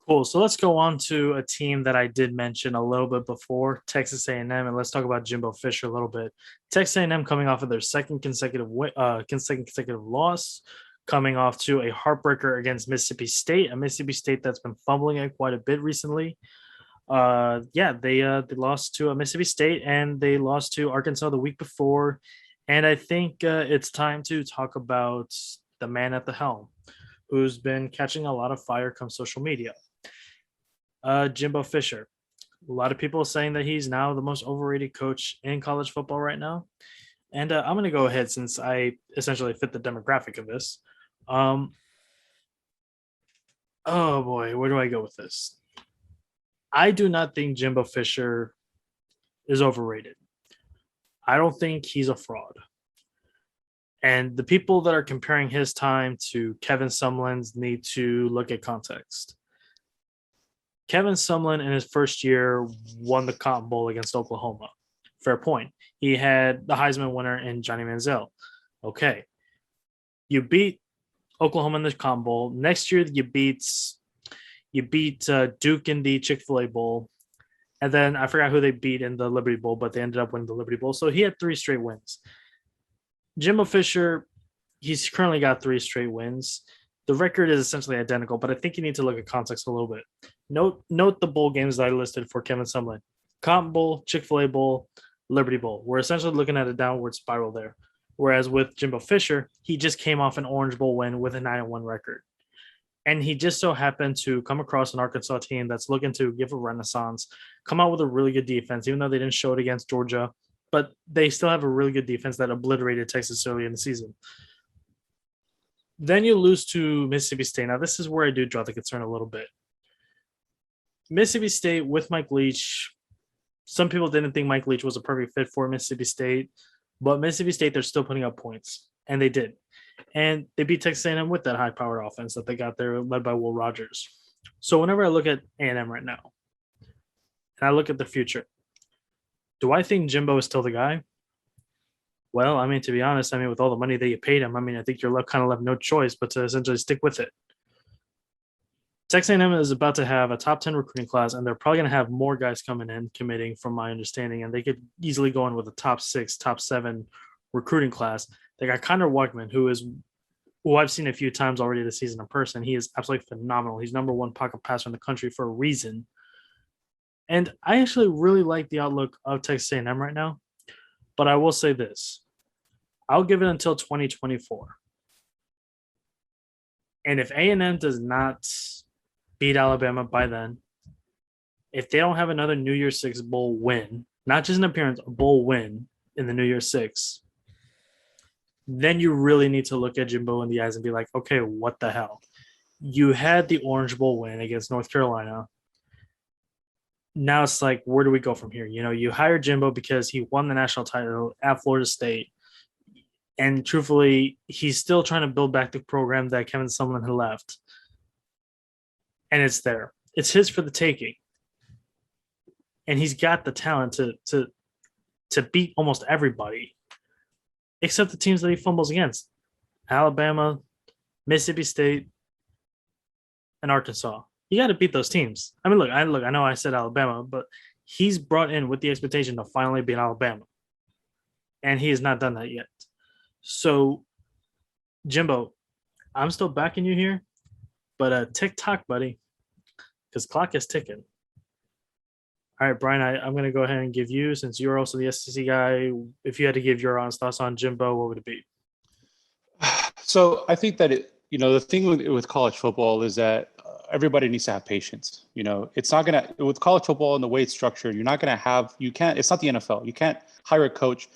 Cool. So let's go on to a team that I did mention a little bit before, Texas A&M, and let's talk about Jimbo Fisher a little bit. Texas A&M coming off of their second consecutive loss, coming off to a heartbreaker against Mississippi State, a Mississippi State that's been fumbling it quite a bit recently. They lost to Mississippi State and they lost to Arkansas the week before, and I think it's time to talk about the man at the helm, who's been catching a lot of fire come social media. Jimbo Fisher. A lot of people saying that he's now the most overrated coach in college football right now. And I'm going to go ahead since I essentially fit the demographic of this. Oh boy, where do I go with this? I do not think Jimbo Fisher is overrated. I don't think he's a fraud. And the people that are comparing his time to Kevin Sumlin's need to look at context. Kevin Sumlin in his first year won the Cotton Bowl against Oklahoma. Fair point. He had the Heisman winner in Johnny Manziel. Okay. You beat Oklahoma in the Cotton Bowl. Next year, you beat Duke in the Chick-fil-A Bowl. And then I forgot who they beat in the Liberty Bowl, but they ended up winning the Liberty Bowl. So he had 3 straight wins. Jimbo Fisher, he's currently got 3 straight wins. The record is essentially identical, but I think you need to look at context a little bit. Note the bowl games that I listed for Kevin Sumlin. Cotton Bowl, Chick-fil-A Bowl, Liberty Bowl. We're essentially looking at a downward spiral there. Whereas with Jimbo Fisher, he just came off an Orange Bowl win with a 9-1 record. And he just so happened to come across an Arkansas team that's looking to give a renaissance, come out with a really good defense, even though they didn't show it against Georgia. But they still have a really good defense that obliterated Texas early in the season. Then you lose to Mississippi State. Now, this is where I do draw the concern a little bit. Mississippi State with Mike Leach. Some people didn't think Mike Leach was a perfect fit for Mississippi State. But Mississippi State, they're still putting up points. And they did. And they beat Texas A&M with that high-powered offense that they got there, led by Will Rogers. So whenever I look at A&M right now, and I look at the future, do I think Jimbo is still the guy? Well, I mean, to be honest, with all the money that you paid him, I think you're kind of left no choice but to essentially stick with it. Texas A&M is about to have a top 10 recruiting class, and they're probably going to have more guys coming in, committing, from my understanding, and they could easily go in with a top 6, top 7 recruiting class. They got Connor Weigman, who I've seen a few times already this season in person. He is absolutely phenomenal. He's number 1 pocket passer in the country for a reason. And I actually really like the outlook of Texas A&M right now. But I will say this. I'll give it until 2024. And if A&M does not beat Alabama by then, if they don't have another New Year's Six bowl win, not just an appearance, a bowl win in the New Year's Six, then you really need to look at Jimbo in the eyes and be like, okay, what the hell? You had the Orange Bowl win against North Carolina. Now it's like, where do we go from here? You hired Jimbo because he won the national title at Florida State. And truthfully, he's still trying to build back the program that Kevin Sumlin had left. And it's there. It's his for the taking. And he's got the talent to beat almost everybody, except the teams that he fumbles against. Alabama, Mississippi State, and Arkansas. You got to beat those teams. I know I said Alabama, but he's brought in with the expectation to finally beat Alabama. And he has not done that yet. So, Jimbo, I'm still backing you here, but tick-tock, buddy, because clock is ticking. All right, Brian, I'm going to go ahead and give you, since you're also the SEC guy, if you had to give your honest thoughts on Jimbo, what would it be? So I think that, the thing with college football is that everybody needs to have patience. It's not going to, with college football and the way it's structured, it's not the NFL. You can't hire a coach,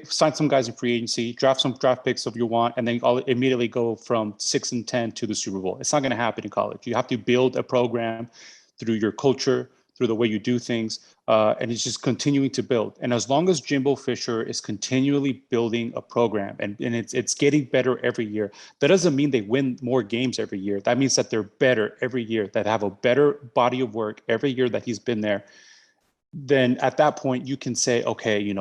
sign some guys in free agency, draft some draft picks if you want, and then I'll immediately go from 6-10 to the Super Bowl. It's not going to happen in college. You have to build a program through your culture, through the way you do things, and it's just continuing to build. And as long as Jimbo Fisher is continually building a program and it's getting better every year, that doesn't mean they win more games every year. That means that they're better every year, that have a better body of work every year that he's been there. then at that point you can say, okay,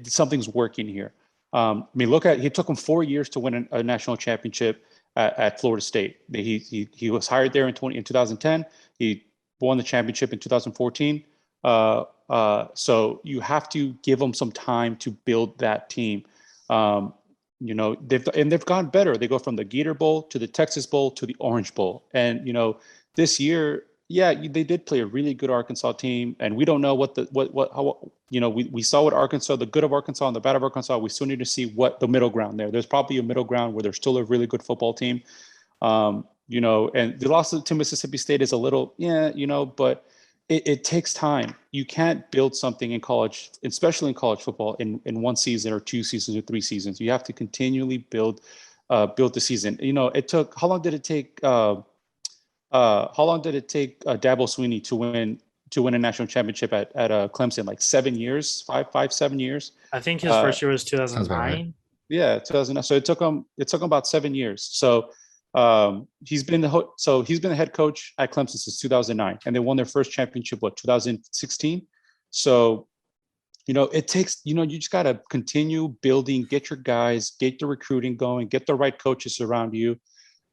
something's working here. It took him 4 years to win a national championship at Florida State. He was hired there in 2010. He won the championship in 2014. So you have to give them some time to build that team. They've gone better. They go from the Gator Bowl to the Texas Bowl to the Orange Bowl, and this year, yeah, they did play a really good Arkansas team, and we don't know we saw what Arkansas, the good of Arkansas and the bad of Arkansas. We still need to see what the middle ground there. There's probably a middle ground where there's still a really good football team. And the loss to Mississippi State is a little, but it takes time. You can't build something in college, especially in college football, in 1 season or 2 seasons or 3 seasons. You have to continually build the season. How long did it take Dabo Swinney to win a national championship at Clemson? Like 7 years, 7 years. I think his first year was 2009. Yeah, 2000. So it took him about 7 years. So he's been the head coach at Clemson since 2009, and they won their first championship 2016. So it takes, you just got to continue building, get your guys, get the recruiting going, get the right coaches around you,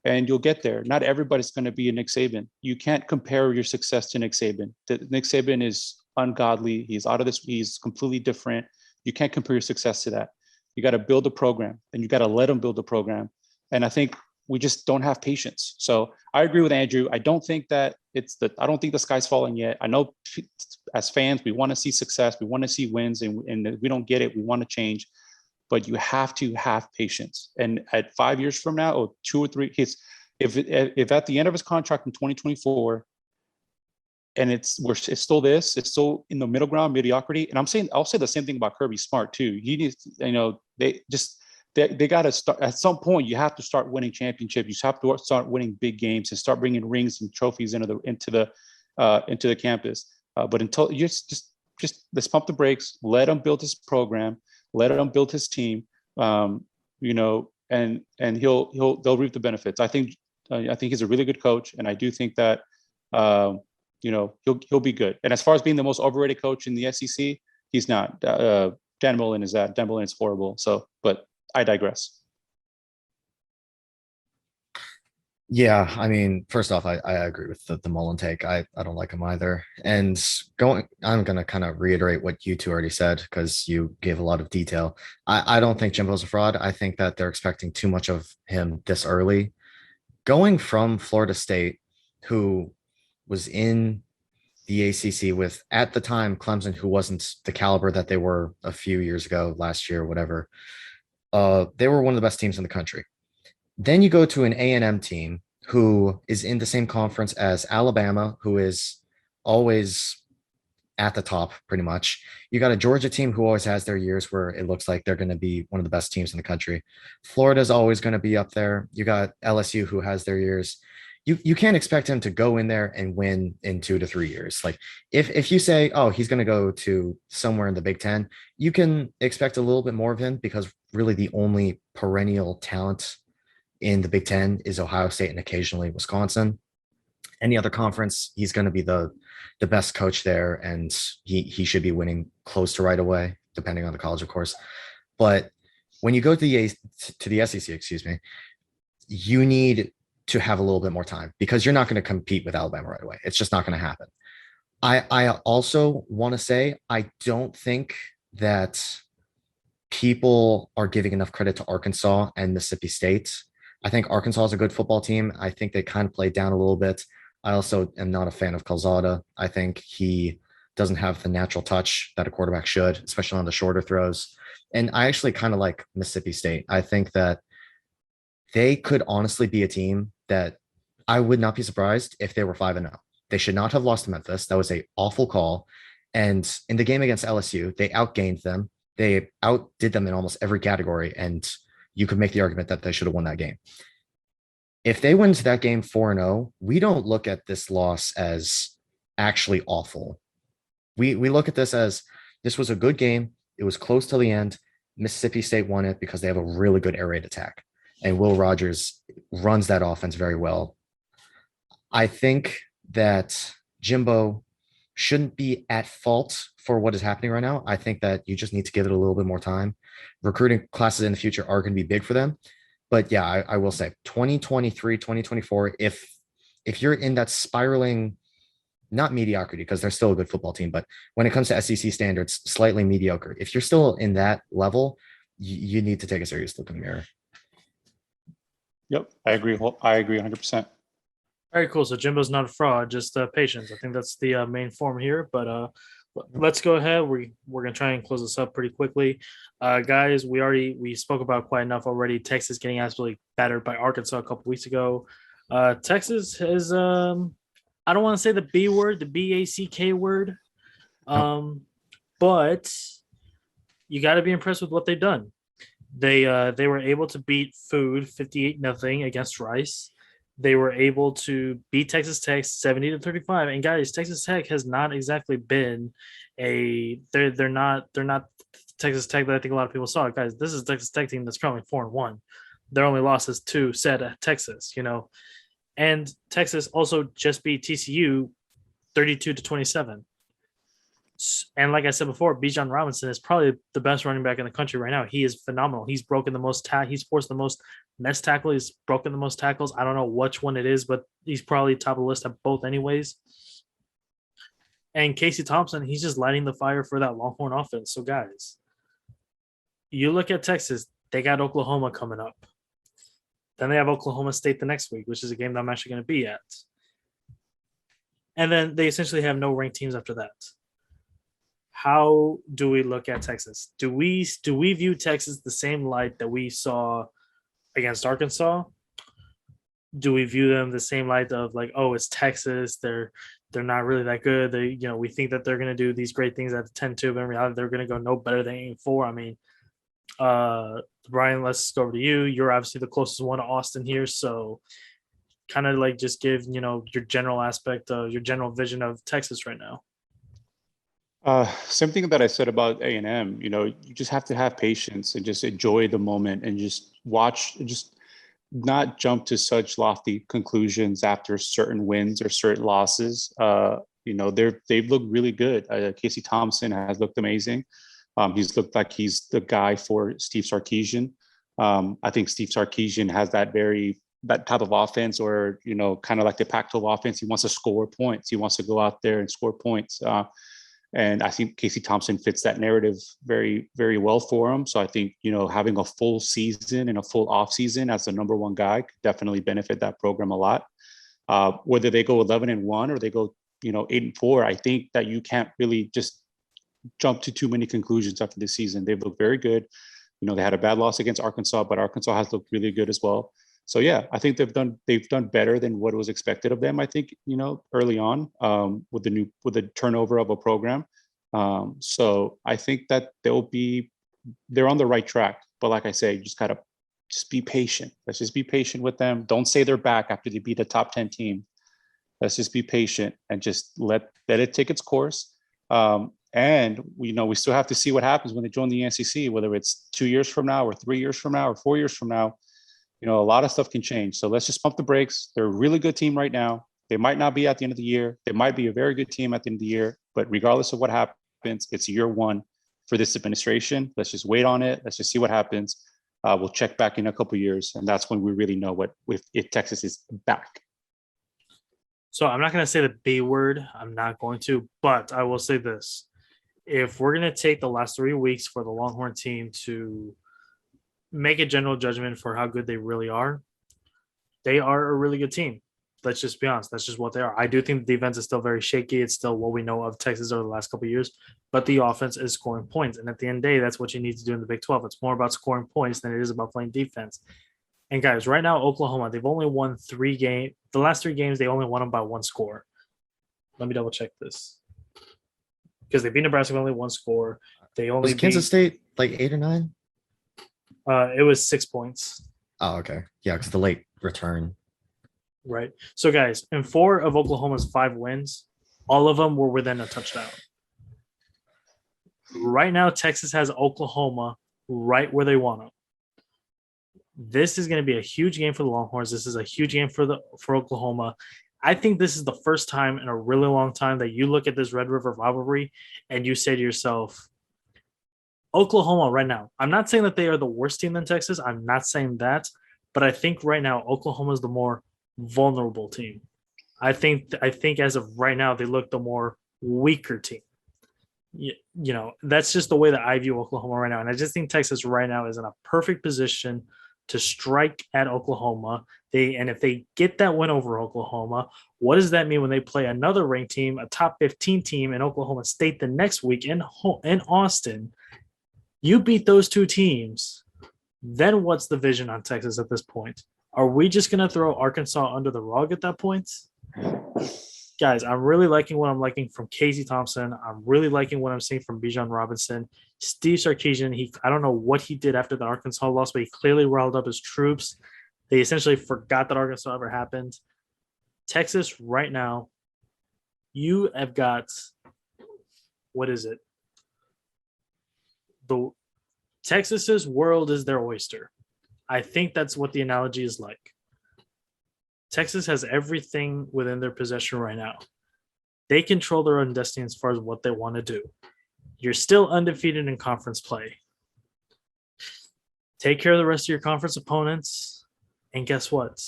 and you'll get there. Not everybody's going to be a Nick Saban. You can't compare your success to Nick Saban. Nick Saban is ungodly. He's out of this. He's completely different. You can't compare your success to that. You got to build a program, and you got to let them build a program. And I think we just don't have patience. So I agree with Andrew. I don't think the sky's falling yet. I know as fans, we want to see success. We want to see wins, and if we don't get it, we want to change. But you have to have patience. And at 5 years from now, or 2 or 3, if at the end of his contract in 2024, and it's still in the middle ground, mediocrity. And I'll say the same thing about Kirby Smart too. He needs, they got to start at some point. You have to start winning championships. You have to start winning big games and start bringing rings and trophies into the campus. But until you just let's pump the brakes, let him build his program, let him build his team, and they'll reap the benefits. I think he's a really good coach, and I do think that he'll be good. And as far as being the most overrated coach in the SEC, he's not. Dan Mullen is that. Dan Mullen is horrible. So, but I digress. Yeah, I mean, first off, I agree with the Mullen take. I don't like him either. And I'm going to kind of reiterate what you two already said, because you gave a lot of detail. I don't think Jimbo's a fraud. I think that they're expecting too much of him this early. Going from Florida State, who was in the ACC with, at the time, Clemson, who wasn't the caliber that they were a few years ago, last year, whatever. They were one of the best teams in the country. Then you go to an A&M team who is in the same conference as Alabama, who is always at the top pretty much. You got a Georgia team who always has their years where it looks like they're going to be one of the best teams in the country. Florida's always going to be up there. You got LSU who has their years. You can't expect him to go in there and win in 2 to 3 years. Like if you say, oh, he's going to go to somewhere in the Big Ten, you can expect a little bit more of him, because really the only perennial talent in the Big Ten is Ohio State and occasionally Wisconsin. Any other conference, he's going to be the best coach there, and he should be winning close to right away, depending on the college, of course. But when you go to the SEC, you need to have a little bit more time, because you're not going to compete with Alabama right away. It's just not going to happen. I also want to say, I don't think that people are giving enough credit to Arkansas and Mississippi State. I think Arkansas is a good football team. I think they kind of played down a little bit. I also am not a fan of Calzada. I think he doesn't have the natural touch that a quarterback should, especially on the shorter throws. And I actually kind of like Mississippi State. I think that they could honestly be a team that I would not be surprised if they were 5-0. They should not have lost to Memphis. That was an awful call. And in the game against LSU, they outgained them. They outdid them in almost every category. And you could make the argument that they should have won that game. If they win to that game 4-0, we don't look at this loss as actually awful. We look at this as, this was a good game. It was close till the end. Mississippi State won it because they have a really good air raid attack, and Will Rogers runs that offense very well. I think that Jimbo shouldn't be at fault for what is happening right now. I think that you just need to give it a little bit more time. Recruiting classes in the future are going to be big for them. But yeah, I will say 2023, 2024, if you're in that spiraling, not mediocrity, because they're still a good football team, but when it comes to SEC standards, slightly mediocre. If you're still in that level, you need to take a serious look in the mirror. Yep, I agree. I agree 100%. Very cool. So Jimbo's not a fraud, just patience. I think that's the main form here. But let's go ahead. We're gonna try and close this up pretty quickly, guys. We spoke about quite enough already. Texas getting absolutely battered by Arkansas a couple weeks ago. Texas has I don't want to say the B word, the BACK word, but you got to be impressed with what they've done. They were able to beat Food 58-0 against Rice. They were able to beat Texas Tech 70-35. And guys, Texas Tech has not exactly been they're not Texas Tech that I think a lot of people saw. Guys, this is a Texas Tech team that's currently 4-1. Their only losses to said Texas, and Texas also just beat TCU 32-27. And like I said before, Bijan Robinson is probably the best running back in the country right now. He is phenomenal. He's broken the most he's forced the most missed tackle. He's broken the most tackles. I don't know which one it is, but he's probably top of the list at both anyways. And Casey Thompson, he's just lighting the fire for that Longhorn offense. So guys, you look at Texas, they got Oklahoma coming up. Then they have Oklahoma State the next week, which is a game that I'm actually going to be at. And then they essentially have no ranked teams after that. How do we look at Texas? Do we view Texas the same light that we saw against Arkansas? Do we view them the same light of like, oh, it's Texas, they're not really that good. We think that they're going to do these great things at the 10-2, but in reality, they're going to go no better than 8-4. I mean, Brian, let's go over to you. You're obviously the closest one to Austin here, so kind of like just give your general aspect of your general vision of Texas right now. Same thing that I said about A&M. You just have to have patience and just enjoy the moment and just watch, just not jump to such lofty conclusions after certain wins or certain losses. They've looked really good. Casey Thompson has looked amazing. He's looked like he's the guy for Steve Sarkisian. I think Steve Sarkisian has that type of offense, or kind of like the Pac-12 offense. He wants to score points. He wants to go out there and score points. And I think Casey Thompson fits that narrative very, very well for him. So I think, having a full season and a full off season as the number one guy could definitely benefit that program a lot. Whether they go 11-1 or they go, 8-4, I think that you can't really just jump to too many conclusions after this season. They've looked very good. They had a bad loss against Arkansas, but Arkansas has looked really good as well. So yeah, I think they've done better than what was expected of them. I think early on with the turnover of a program. So I think that they're on the right track. But like I say, you just gotta be patient. Let's just be patient with them. Don't say they're back after they beat a top 10 team. Let's just be patient and just let it take its course. And we still have to see what happens when they join the NCC, whether it's 2 years from now or 3 years from now or 4 years from now. A lot of stuff can change. So let's just pump the brakes. They're a really good team right now. They might not be at the end of the year. They might be a very good team at the end of the year. But regardless of what happens, it's year one for this administration. Let's just wait on it. Let's just see what happens. We'll check back in a couple of years, and that's when we really know if Texas is back. So I'm not going to say the B word. I'm not going to, but I will say this. If we're going to take the last 3 weeks for the Longhorn team to make a general judgment for how good they really are, they are a really good team. Let's just be honest. That's just what they are. I do think the defense is still very shaky. It's still what we know of Texas over the last couple of years, but the offense is scoring points. And at the end of the day, that's what you need to do in the Big 12. It's more about scoring points than it is about playing defense. And guys, right now, Oklahoma, they've only won 3 games. The last 3 games, they only won them by 1 score. Let me double check this. Because they beat Nebraska by only 1 score. They only beat Kansas State like 8 or 9? It was 6 points. Oh, okay. Yeah, because the late return. Right. So, guys, in 4 of Oklahoma's 5 wins, all of them were within a touchdown. Right now, Texas has Oklahoma right where they want them. This is going to be a huge game for the Longhorns. This is a huge game for Oklahoma. I think this is the first time in a really long time that you look at this Red River rivalry and you say to yourself, Oklahoma right now. I'm not saying that they are the worst team than Texas. I'm not saying that, but I think right now Oklahoma is the more vulnerable team. I think as of right now they look the more weaker team. That's just the way that I view Oklahoma right now, and I just think Texas right now is in a perfect position to strike at Oklahoma. And if they get that win over Oklahoma, what does that mean when they play another ranked team, a top 15 team in Oklahoma State the next week in Austin? You beat those two teams. Then what's the vision on Texas at this point? Are we just going to throw Arkansas under the rug at that point? Guys, I'm really liking what I'm liking from Casey Thompson. I'm really liking what I'm seeing from Bijan Robinson. Steve Sarkisian, I don't know what he did after the Arkansas loss, but he clearly riled up his troops. They essentially forgot that Arkansas ever happened. Texas, right now, you have got, what is it? The Texas's world is their oyster. I think that's what the analogy is like. Texas has everything within their possession right now. They control their own destiny as far as what they want to do. You're still undefeated in conference play. Take care of the rest of your conference opponents, and guess what?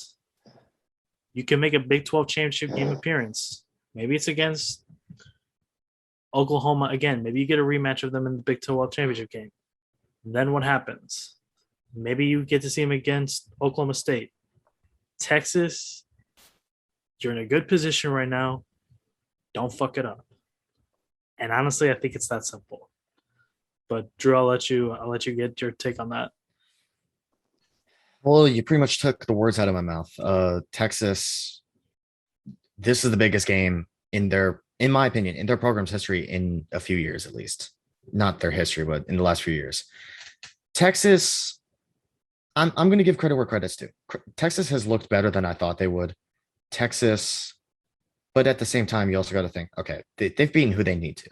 You can make a Big 12 championship game appearance. Maybe it's against Oklahoma again. Maybe you get a rematch of them in the Big 12 championship game. Then what happens? Maybe you get to see them against Oklahoma State. Texas, you're in a good position right now. Don't fuck it up. And honestly, I think it's that simple. But Drew, I'll let you get your take on that. Well, you pretty much took the words out of my mouth. Texas, this is the biggest game in my opinion, in their program's history in a few years at least. Not their history, but in the last few years. Texas, I'm going to give credit where credit's due. Texas has looked better than I thought they would. Texas, but at the same time, you also got to think, okay, they've beaten who they need to.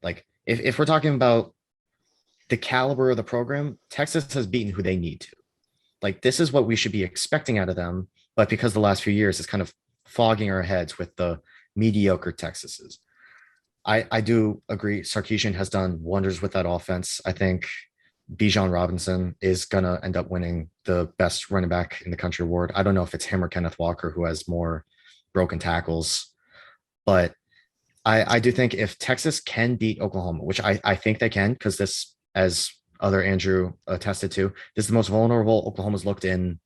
Like, if we're talking about the caliber of the program, Texas has beaten who they need to. Like, this is what we should be expecting out of them. But because the last few years is kind of fogging our heads with the mediocre Texases. I do agree. Sarkisian has done wonders with that offense. I think Bijan Robinson is going to end up winning the best running back in the country award. I don't know if it's him or Kenneth Walker who has more broken tackles, but I do think if Texas can beat Oklahoma, which I think they can, because this, as other Andrew attested to, this is the most vulnerable Oklahoma's looked in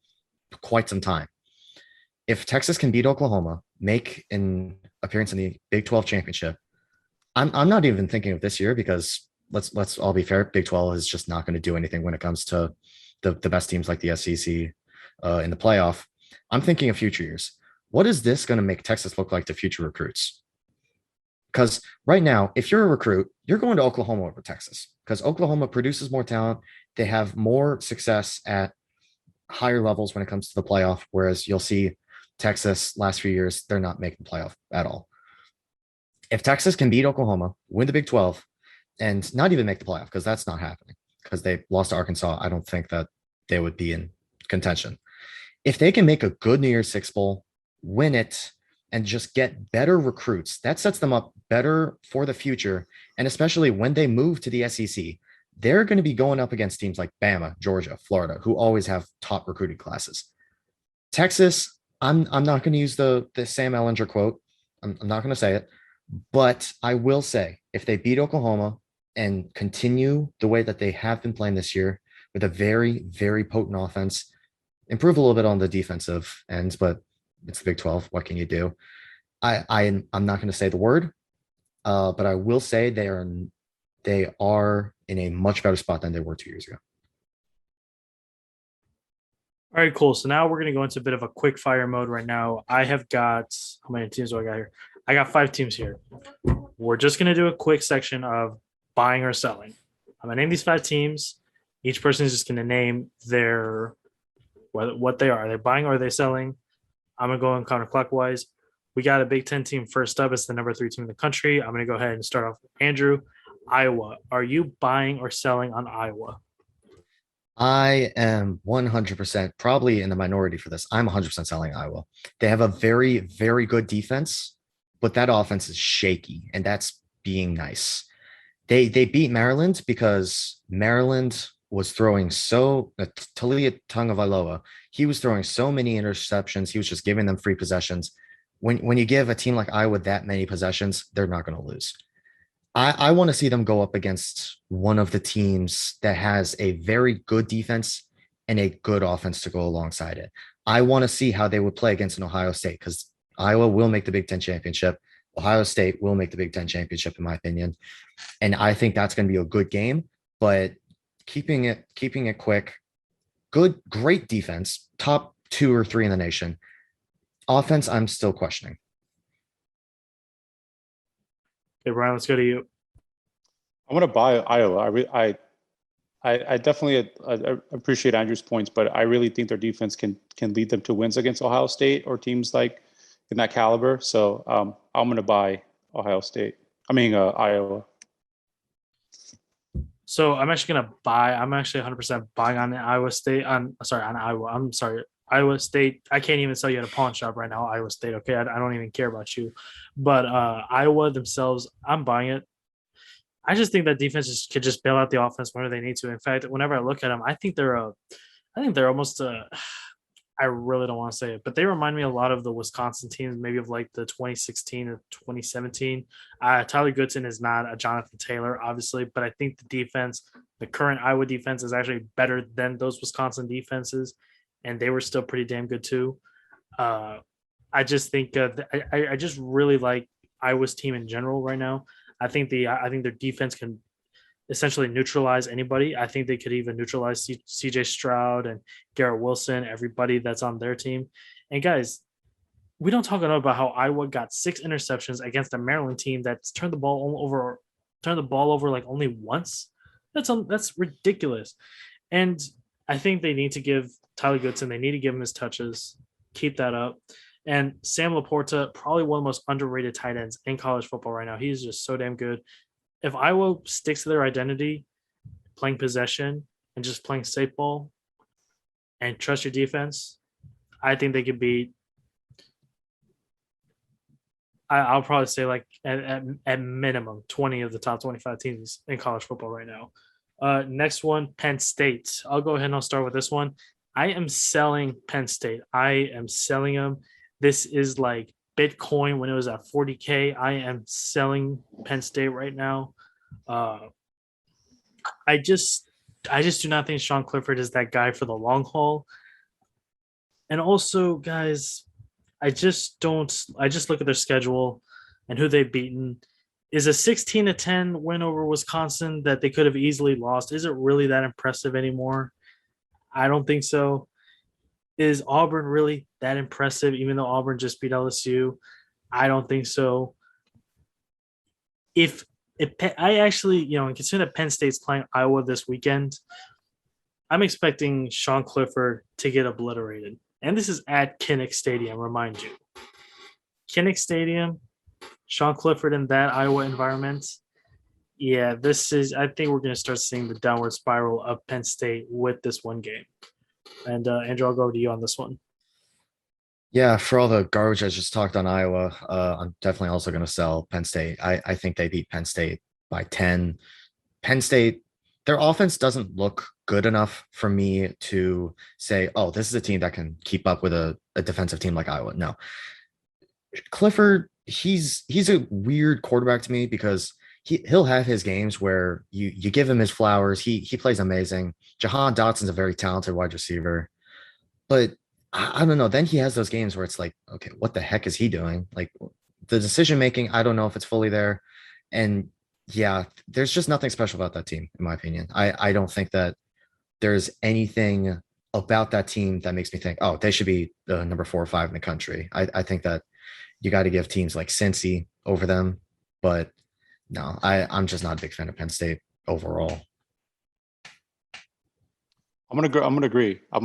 quite some time. If Texas can beat Oklahoma, make an appearance in the Big 12 championship, I'm not even thinking of this year because let's all be fair. Big 12 is just not going to do anything when it comes to the best teams like the SEC in the playoff. I'm thinking of future years. What is this going to make Texas look like to future recruits? Because right now, if you're a recruit, you're going to Oklahoma over Texas because Oklahoma produces more talent. They have more success at higher levels when it comes to the playoff, whereas you'll see Texas last few years, they're not making the playoff at all. If Texas can beat Oklahoma, win the Big 12, and not even make the playoff, because that's not happening, because they lost to Arkansas, I don't think that they would be in contention. If they can make a good New Year's Six Bowl, win it, and just get better recruits, that sets them up better for the future. And especially when they move to the SEC, they're going to be going up against teams like Bama, Georgia, Florida, who always have top recruiting classes. Texas, I'm not going to use the Sam Ellinger quote. I'm not going to say it. But I will say, if they beat Oklahoma and continue the way that they have been playing this year with a very, very potent offense, improve a little bit on the defensive ends, but it's the Big 12. What can you do? I'm not going to say the word, but I will say they are in a much better spot than they were 2 years ago. All right, cool. So now we're going to go into a bit of a quick fire mode right now. I have got, how many teams do I got here? I got 5 teams here. We're just going to do a quick section of buying or selling. I'm going to name these 5 teams. Each person is just going to name what they are. Are they buying or are they selling? I'm going to go in counterclockwise. We got a Big 10 team first up. It's the number 3 team in the country. I'm going to go ahead and start off with Andrew. Iowa. Are you buying or selling on Iowa? I am 100% probably in the minority for this. I'm 100% selling Iowa. They have a very, very good defense, but that offense is shaky, and that's being nice. They beat Maryland because Maryland was throwing Talia Tagovailoa. He was throwing so many interceptions. He was just giving them free possessions. When you give a team like Iowa that many possessions, they're not going to lose. I want to see them go up against one of the teams that has a very good defense and a good offense to go alongside it. I want to see how they would play against an Ohio State because Iowa will make the Big Ten championship. Ohio State will make the Big Ten championship, in my opinion. And I think that's going to be a good game, but keeping it quick, great defense, top 2 or 3 in the nation. Offense, I'm still questioning. Okay, Brian, let's go to you. I'm gonna buy Iowa. I definitely appreciate Andrew's points, but I really think their defense can lead them to wins against Ohio State or teams like in that caliber. So I'm gonna buy Ohio State. Iowa. So I'm actually gonna buy. I'm actually 100% buying on Iowa State. On Iowa. I'm sorry, Iowa State. I can't even sell you at a pawn shop right now. Iowa State. Okay, I don't even care about you. But Iowa themselves, I'm buying it. I just think that defenses could just bail out the offense whenever they need to. In fact, whenever I look at them, I think they're almost I really don't want to say it, but they remind me a lot of the Wisconsin teams, maybe of like the 2016 or 2017. Tyler Goodson is not a Jonathan Taylor, obviously, but I think the current Iowa defense is actually better than those Wisconsin defenses, and they were still pretty damn good too. I just think I just really like Iowa's team in general right now. I think their defense can essentially neutralize anybody. I think they could even neutralize CJ Stroud and Garrett Wilson, everybody that's on their team. And guys, we don't talk enough about how Iowa got 6 interceptions against a Maryland team that's turned the ball over like only once. That's ridiculous. And I think they need to give Tyler Goodson, they need to give him his touches, keep that up. And Sam Laporta, probably one of the most underrated tight ends in college football right now. He's just so damn good. If Iowa sticks to their identity, playing possession and just playing safe ball and trust your defense, I think they could beat. I'll probably say like at minimum 20 of the top 25 teams in college football right now. Next one, Penn State. I'll go ahead and I'll start with this one. I am selling Penn State. I am selling them. This is like Bitcoin when it was at 40K. I am selling Penn State right now. I just do not think Sean Clifford is that guy for the long haul. And also, guys, I just look at their schedule and who they've beaten. Is a 16-10 win over Wisconsin that they could have easily lost? Is it really that impressive anymore? I don't think so. Is Auburn really that impressive, even though Auburn just beat LSU? I don't think so. I actually, considering that Penn State's playing Iowa this weekend, I'm expecting Sean Clifford to get obliterated. And this is at Kinnick Stadium, remind you. Kinnick Stadium, Sean Clifford in that Iowa environment. Yeah, I think we're going to start seeing the downward spiral of Penn State with this one game. And Andrew, I'll go to you on this one. Yeah, for all the garbage I just talked on Iowa, I'm definitely also going to sell Penn State. I think they beat Penn State by 10. Penn State, their offense doesn't look good enough for me to say, oh, this is a team that can keep up with a defensive team like Iowa. No. Clifford, he's a weird quarterback to me because he'll have his games where you give him his flowers. He plays amazing. Jahan Dotson's a very talented wide receiver, but I don't know. Then he has those games where it's like, okay, what the heck is he doing? Like the decision making, I don't know if it's fully there. And yeah, there's just nothing special about that team, in my opinion. I don't think that there's anything about that team that makes me think, oh, they should be the number 4 or 5 in the country. I think that you got to give teams like Cincy over them, but no, I'm just not a big fan of Penn State overall. I'm gonna agree. I'm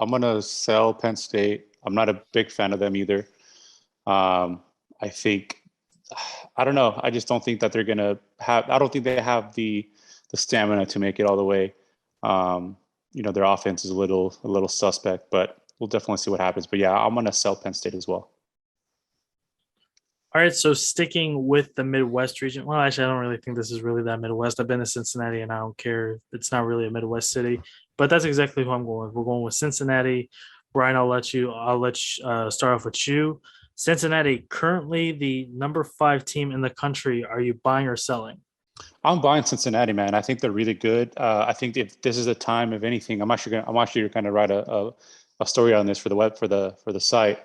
gonna sell Penn State. I'm not a big fan of them either. I think I don't know. I just don't think that they're gonna have. I don't think they have the stamina to make it all the way. Their offense is a little suspect, but we'll definitely see what happens. But yeah, I'm gonna sell Penn State as well. All right, so sticking with the Midwest region. Well, actually, I don't really think this is really that Midwest. I've been to Cincinnati, and I don't care. It's not really a Midwest city, but that's exactly who I'm going with. We're going with Cincinnati. Brian, I'll let you start off with you. Cincinnati, currently the number 5 team in the country. Are you buying or selling? I'm buying Cincinnati, man. I think they're really good. I think if this is a time of anything, I'm actually going to write a story on this for the site.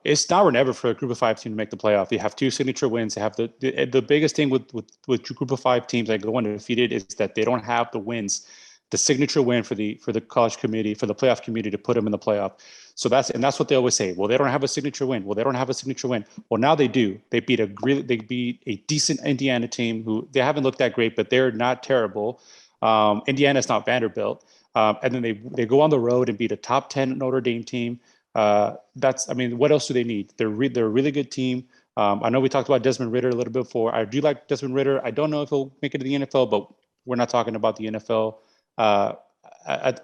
It's now or never for a group of 5 team to make the playoff. They have 2 signature wins. They have the biggest thing with group of 5 teams that go undefeated is that they don't have the wins, the signature win for the college committee, for the playoff committee to put them in the playoff. So that's what they always say. Well, they don't have a signature win. Well, they don't have a signature win. Well, now they do. They beat a decent Indiana team who they haven't looked that great, but they're not terrible. Indiana's not Vanderbilt. And then they go on the road and beat a top 10 Notre Dame team. What else do they need? They're a really good team. I know we talked about Desmond Ridder a little bit before. I do like Desmond Ridder. I don't know if he'll make it to the NFL, but we're not talking about the NFL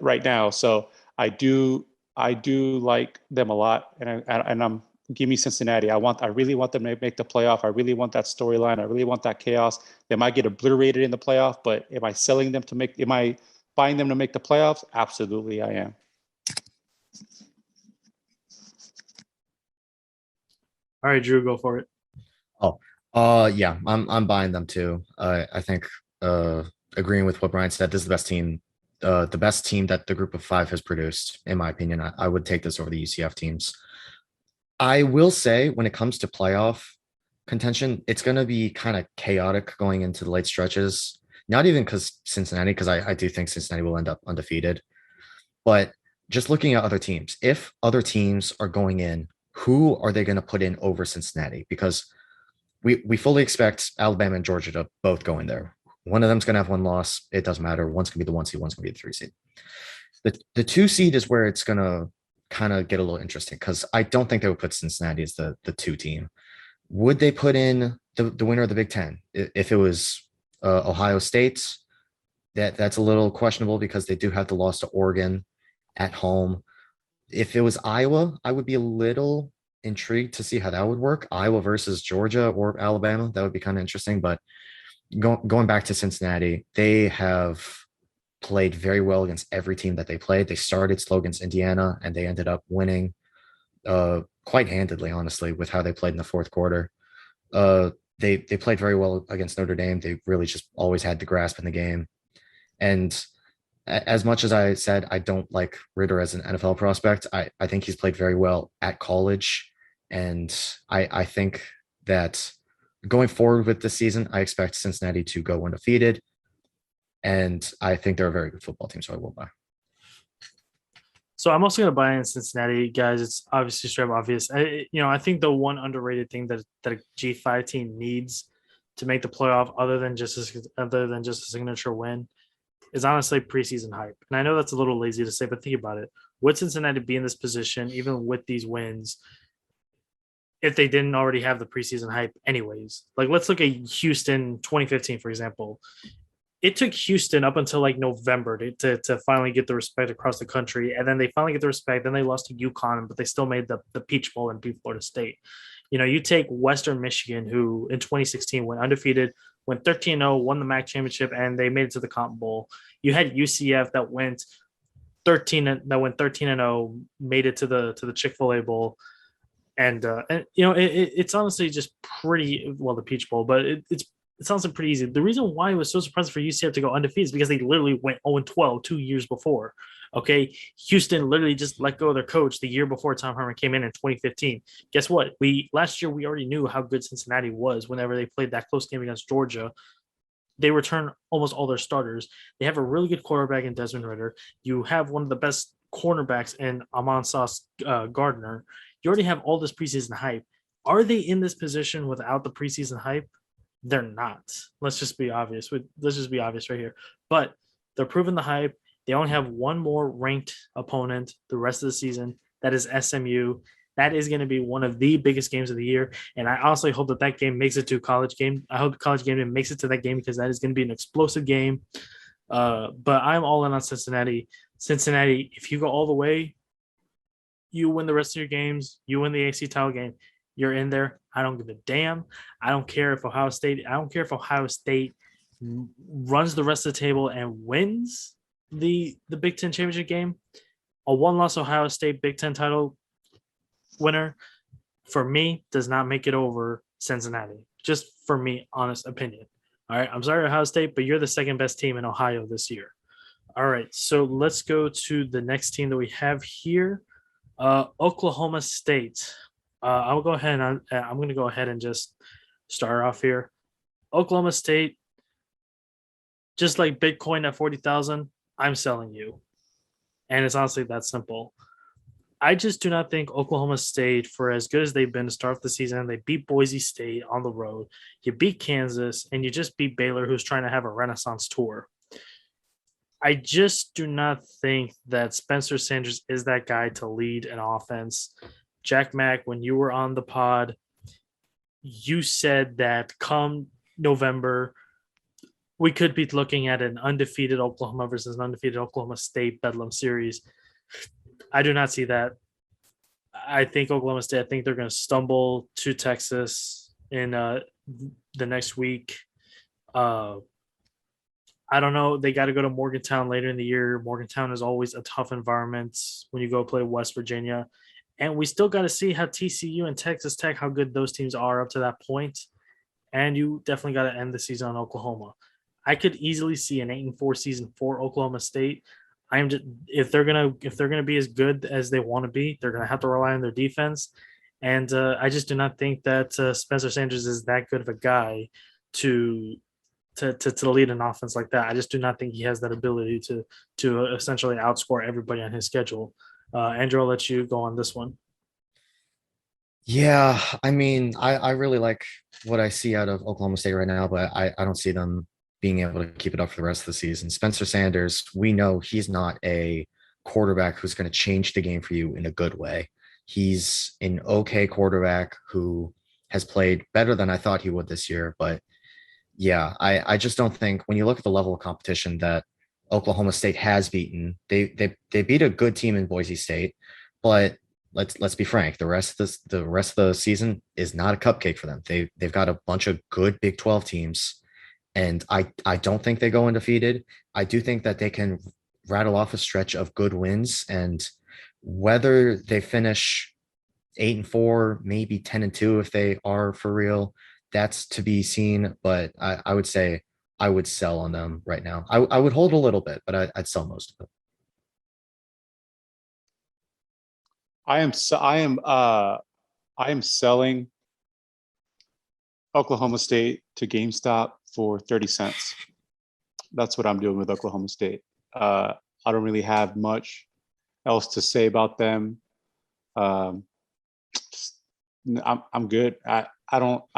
right now. So I do like them a lot, and I'm give me Cincinnati. I really want them to make the playoff. I really want that storyline. I really want that chaos. They might get obliterated in the playoff, but am I buying them to make the playoffs? Absolutely, I am. All right, Drew, go for it. Yeah, I'm buying them too. I think agreeing with what Brian said, this is the best team that the group of 5 has produced, in my opinion. I would take this over the UCF teams. I will say when it comes to playoff contention, it's going to be kind of chaotic going into the late stretches. Not even because I do think Cincinnati will end up undefeated, but just looking at other teams, if other teams are going in, who are they going to put in over Cincinnati? Because we fully expect Alabama and Georgia to both go in there. One of them's going to have 1 loss. It doesn't matter. One's going to be the 1 seed. One's going to be the 3 seed. The 2 seed is where it's going to kind of get a little interesting because I don't think they would put Cincinnati as the 2 team. Would they put in the winner of the Big Ten? If it was Ohio State, that's a little questionable because they do have the loss to Oregon at home. If it was Iowa, I would be a little intrigued to see how that would work. Iowa versus Georgia or Alabama, that would be kind of interesting. But going back to Cincinnati, they have played very well against every team that they played. They started slow against Indiana, and they ended up winning quite handedly, honestly, with how they played in the 4th quarter. They played very well against Notre Dame. They really just always had the grasp in the game. And as much as I said I don't like Ridder as an NFL prospect, I think he's played very well at college. And I think that going forward with this season, I expect Cincinnati to go undefeated. And I think they're a very good football team, so I will buy. So I'm also going to buy in Cincinnati, guys. It's obviously straight up obvious. I think the one underrated thing that a G5 team needs to make the playoff, other than just a signature win, is honestly preseason hype. And I know that's a little lazy to say, but think about it. Would Cincinnati be in this position, even with these wins, if they didn't already have the preseason hype anyways? Like, let's look at Houston 2015, for example. It took Houston up until like November to finally get the respect across the country. And then they finally get the respect. Then they lost to UConn, but they still made the Peach Bowl and beat Florida State. You take Western Michigan, who in 2016 went undefeated, went 13-0, won the MAC championship, and they made it to the Cotton Bowl. You had UCF that went 13-0, made it to the Chick-fil-A Bowl. And it's honestly just pretty well, the Peach Bowl, but it sounds like pretty easy. The reason why it was so surprising for UCF to go undefeated is because they literally went 0-12 2 years before. Okay, Houston literally just let go of their coach the year before Tom Herman came in 2015. Guess what? Last year we already knew how good Cincinnati was whenever they played that close game against Georgia. They returned almost all their starters. They have a really good quarterback in Desmond Ridder. You have one of the best cornerbacks in Amon Sauce Gardner. You already have all this preseason hype. Are they in this position without the preseason hype? They're not. Let's just be obvious. Let's just be obvious right here. But they're proving the hype. They only have one more ranked opponent the rest of the season. That is SMU. That is going to be one of the biggest games of the year. And I honestly hope that game makes it to a college game. I hope the college game makes it to that game because that is going to be an explosive game. But I'm all in on Cincinnati. Cincinnati, if you go all the way, you win the rest of your games, you win the AC title game, you're in there. I don't give a damn. I don't care if Ohio State, I don't care if Ohio State runs the rest of the table and wins the Big Ten championship game. A one-loss Ohio State Big Ten title winner, for me, does not make it over Cincinnati. Just for me, honest opinion. All right. I'm sorry, Ohio State, but you're the second best team in Ohio this year. All right. So let's go to the next team that we have here. Oklahoma State. I'll go ahead and I'm going to go ahead and just start off here. Oklahoma State, just like Bitcoin at 40,000, I'm selling you. And it's honestly that simple. I just do not think Oklahoma State, for as good as they've been to start off the season, they beat Boise State on the road, you beat Kansas, and you just beat Baylor, who's trying to have a Renaissance tour. I just do not think that Spencer Sanders is that guy to lead an offense. Jack Mack, when you were on the pod, you said that come November, we could be looking at an undefeated Oklahoma versus an undefeated Oklahoma State Bedlam series. I do not see that. I think Oklahoma State, I think they're going to stumble to Texas in the next week. I don't know. They got to go to Morgantown later in the year. Morgantown is always a tough environment when you go play West Virginia. And we still got to see how TCU and Texas Tech, how good those teams are up to that point. And you definitely got to end the season on Oklahoma. I could easily see an 8-4 season for Oklahoma State. If they're gonna be as good as they want to be, they're gonna have to rely on their defense. And I just do not think that Spencer Sanders is that good of a guy to lead an offense like that. I just do not think he has that ability to essentially outscore everybody on his schedule. Andrew, I'll let you go on this one. Yeah, I mean, I really like what I see out of Oklahoma State right now, but I don't see them being able to keep it up for the rest of the season. Spencer Sanders, we know he's not a quarterback who's going to change the game for you in a good way. He's an okay quarterback who has played better than I thought he would this year. But yeah, I just don't think when you look at the level of competition that Oklahoma State has beaten, they beat a good team in Boise State, but let's be frank, the rest of the season is not a cupcake for them. They've got a bunch of good Big 12 teams. And I don't think they go undefeated. I do think that they can rattle off a stretch of good wins. And whether they finish 8-4, maybe 10-2 if they are for real, that's to be seen. But I would say I would sell on them right now. I would hold a little bit, but I'd sell most of it. I am selling Oklahoma State to GameStop for 30 cents. That's what I'm doing with Oklahoma State. I don't really have much else to say about them. I'm good. I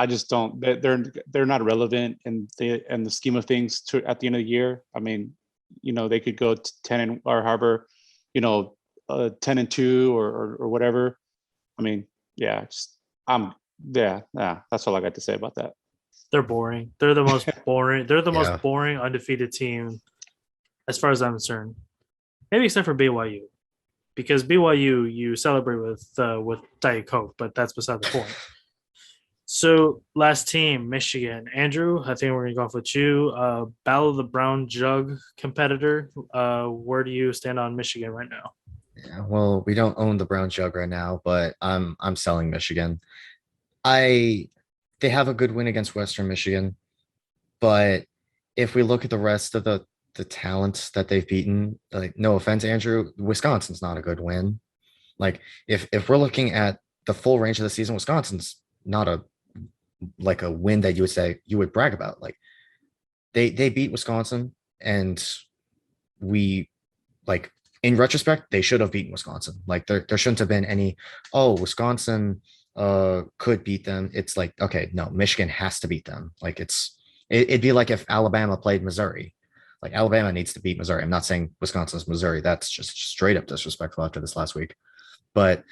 just don't. They're not relevant in the scheme of things at the end of the year. I mean, they could go to 10 or however, 10-2 or whatever. I mean, yeah, that's all I got to say about that. They're boring. They're the most boring. They're the Yeah. most boring undefeated team, as far as I'm concerned. Maybe except for BYU, because BYU you celebrate with Diet Coke, but that's beside the point. So last team, Michigan. Andrew, I think we're gonna go off with you. Battle of the Brown Jug competitor. Where do you stand on Michigan right now? Yeah, well, we don't own the brown jug right now, but I'm selling Michigan. They have a good win against Western Michigan, but if we look at the rest of the talent that they've beaten, like no offense, Andrew, Wisconsin's not a good win. Like if we're looking at the full range of the season, Wisconsin's not a win that you would say you would brag about. Like they beat Wisconsin, and we like in retrospect they should have beaten Wisconsin. Like there shouldn't have been any Wisconsin could beat them. It's like, okay, no, Michigan has to beat them. Like it'd be like if Alabama played Missouri. Like Alabama needs to beat Missouri. I'm not saying Wisconsin's Missouri. That's just straight up disrespectful after this last week. But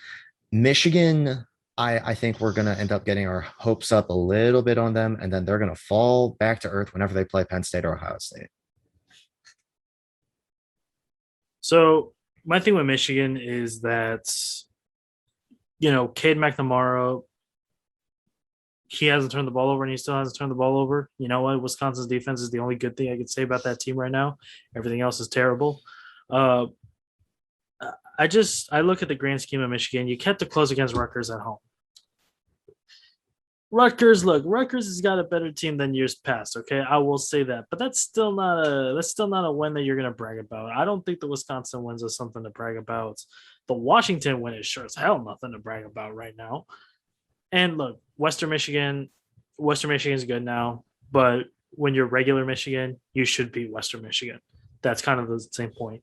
Michigan, I think we're gonna end up getting our hopes up a little bit on them, and then they're gonna fall back to earth whenever they play Penn State or Ohio State. So my thing with Michigan is that Cade McNamara, he hasn't turned the ball over and he still hasn't turned the ball over. You know what? Wisconsin's defense is the only good thing I could say about that team right now. Everything else is terrible. Uh, I look at the grand scheme of Michigan. You kept it close against Rutgers at home. Rutgers has got a better team than years past. Okay, I will say that, but that's still not a win that you're gonna brag about. I don't think the Wisconsin wins are something to brag about. The Washington win is sure as hell nothing to brag about right now. And look, Western Michigan is good now, but when you're regular Michigan, you should beat Western Michigan. That's kind of the same point.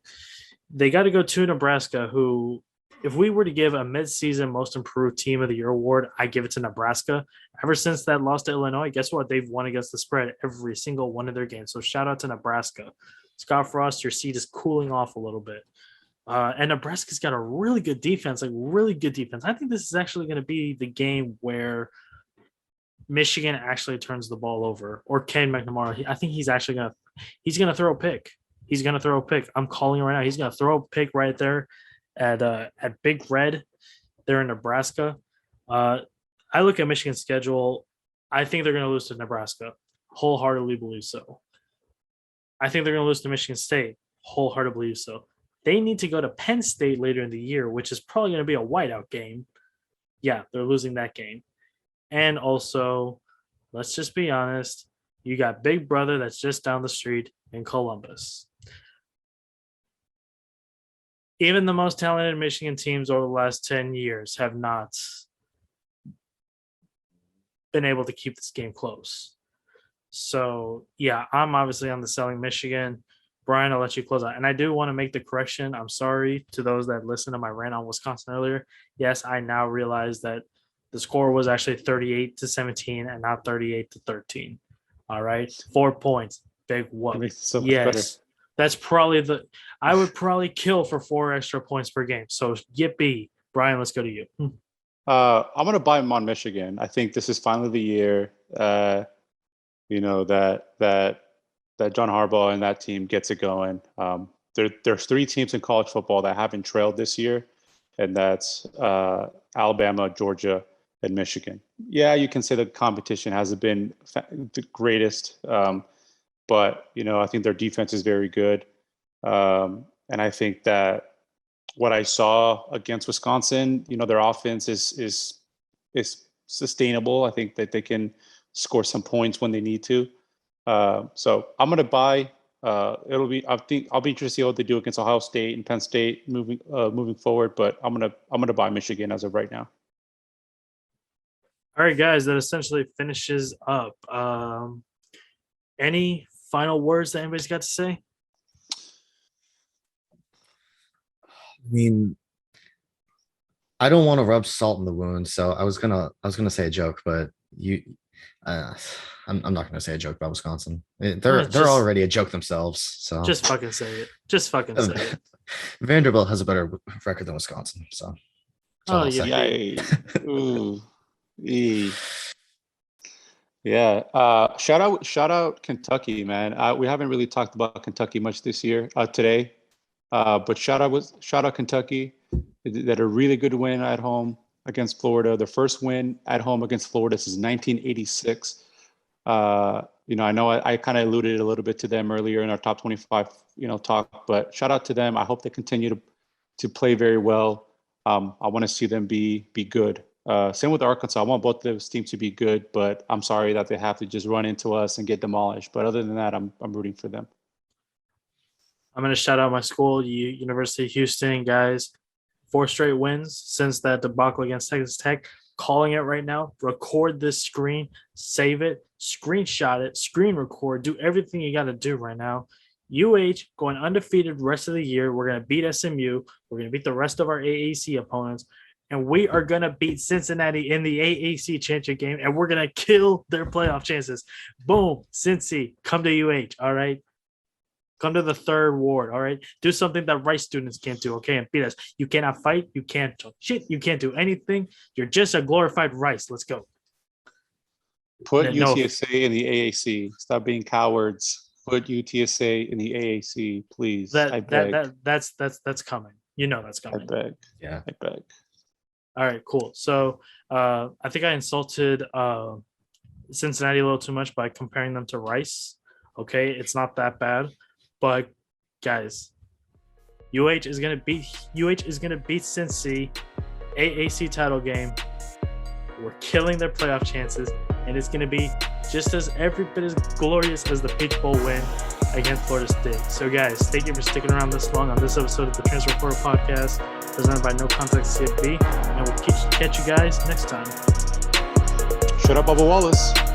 They got to go to Nebraska, who, if we were to give a midseason most improved team of the year award, I give it to Nebraska. Ever since that loss to Illinois, guess what? They've won against the spread every single one of their games. So shout out to Nebraska. Scott Frost, your seat is cooling off a little bit. And Nebraska's got a really good defense, really good defense. I think this is actually going to be the game where Michigan actually turns the ball over, or Cade McNamara. I think he's going to throw a pick. He's going to throw a pick. I'm calling it right now. He's going to throw a pick right there at Big Red there in Nebraska. I look at Michigan's schedule. I think they're going to lose to Nebraska. Wholeheartedly believe so. I think they're going to lose to Michigan State. Wholeheartedly believe so. They need to go to Penn State later in the year, which is probably going to be a whiteout game. Yeah, they're losing that game. And also, let's just be honest, you got Big Brother that's just down the street in Columbus. Even the most talented Michigan teams over the last 10 years have not been able to keep this game close. So, yeah, I'm obviously on the selling Michigan. Brian, I'll let you close out. And I do want to make the correction. I'm sorry to those that listened to my rant on Wisconsin earlier. Yes, I now realize that the score was actually 38-17 and not 38-13. All right. 4 points. Big whoop. So yes. Better. That's probably I would probably kill for 4 extra points per game. So yippee. Brian, let's go to you. I'm going to buy him on Michigan. I think this is finally the year, that John Harbaugh and that team gets it going. There's 3 teams in college football that haven't trailed this year, and that's Alabama, Georgia, and Michigan. Yeah, you can say the competition hasn't been the greatest, but I think their defense is very good, and I think that what I saw against Wisconsin, their offense is sustainable. I think that they can score some points when they need to. So I'm going to buy. I think I'll be interested to see what they do against Ohio State and Penn State moving forward. But I'm gonna buy Michigan as of right now. All right, guys, that essentially finishes up. Any final words that anybody's got to say? I mean, I don't want to rub salt in the wound, so I was gonna say a joke, but I'm not gonna say a joke about Wisconsin. They're already a joke themselves. So just fucking say it. Just fucking say it. Vanderbilt has a better record than Wisconsin. So. Oh yeah. Ooh. Yeah. Shout out Kentucky, man. We haven't really talked about Kentucky much this year today. But shout out Kentucky. They had a really good win at home against Florida. Their first win at home against Florida since 1986. I know I kind of alluded a little bit to them earlier in our top 25, talk, but shout out to them. I hope they continue to play very well. I want to see them be good. Same with Arkansas. I want both of those teams to be good, but I'm sorry that they have to just run into us and get demolished. But other than that, I'm rooting for them. I'm going to shout out my school, University of Houston, guys. 4 straight wins since that debacle against Texas Tech. Calling it right now. Record this screen, save it, screenshot it, screen record, do everything you got to do right now. UH going undefeated rest of the year. We're going to beat SMU. We're going to beat the rest of our AAC opponents. And we are going to beat Cincinnati in the AAC championship game. And we're going to kill their playoff chances. Boom. Cincy, come to UH. All right. Come to the 3rd ward, all right? Do something that Rice students can't do, okay? And beat us. You cannot fight. You can't talk shit. You can't do anything. You're just a glorified Rice. Let's go. Put UTSA in the AAC. Stop being cowards. put UTSA in the AAC, please. I beg. That's coming. You know that's I coming. beg. Yeah. I beg. All right, cool. So I think I insulted Cincinnati a little too much by comparing them to Rice. Okay, it's not that bad, but guys, UH is gonna beat Cincy, AAC title game. We're killing their playoff chances, and it's gonna be just as every bit as glorious as the Peach Bowl win against Florida State. So, guys, thank you for sticking around this long on this episode of the Transfer Portal Podcast, presented by NoContextCFB, and we'll catch you guys next time. Shut up, Bubba Wallace.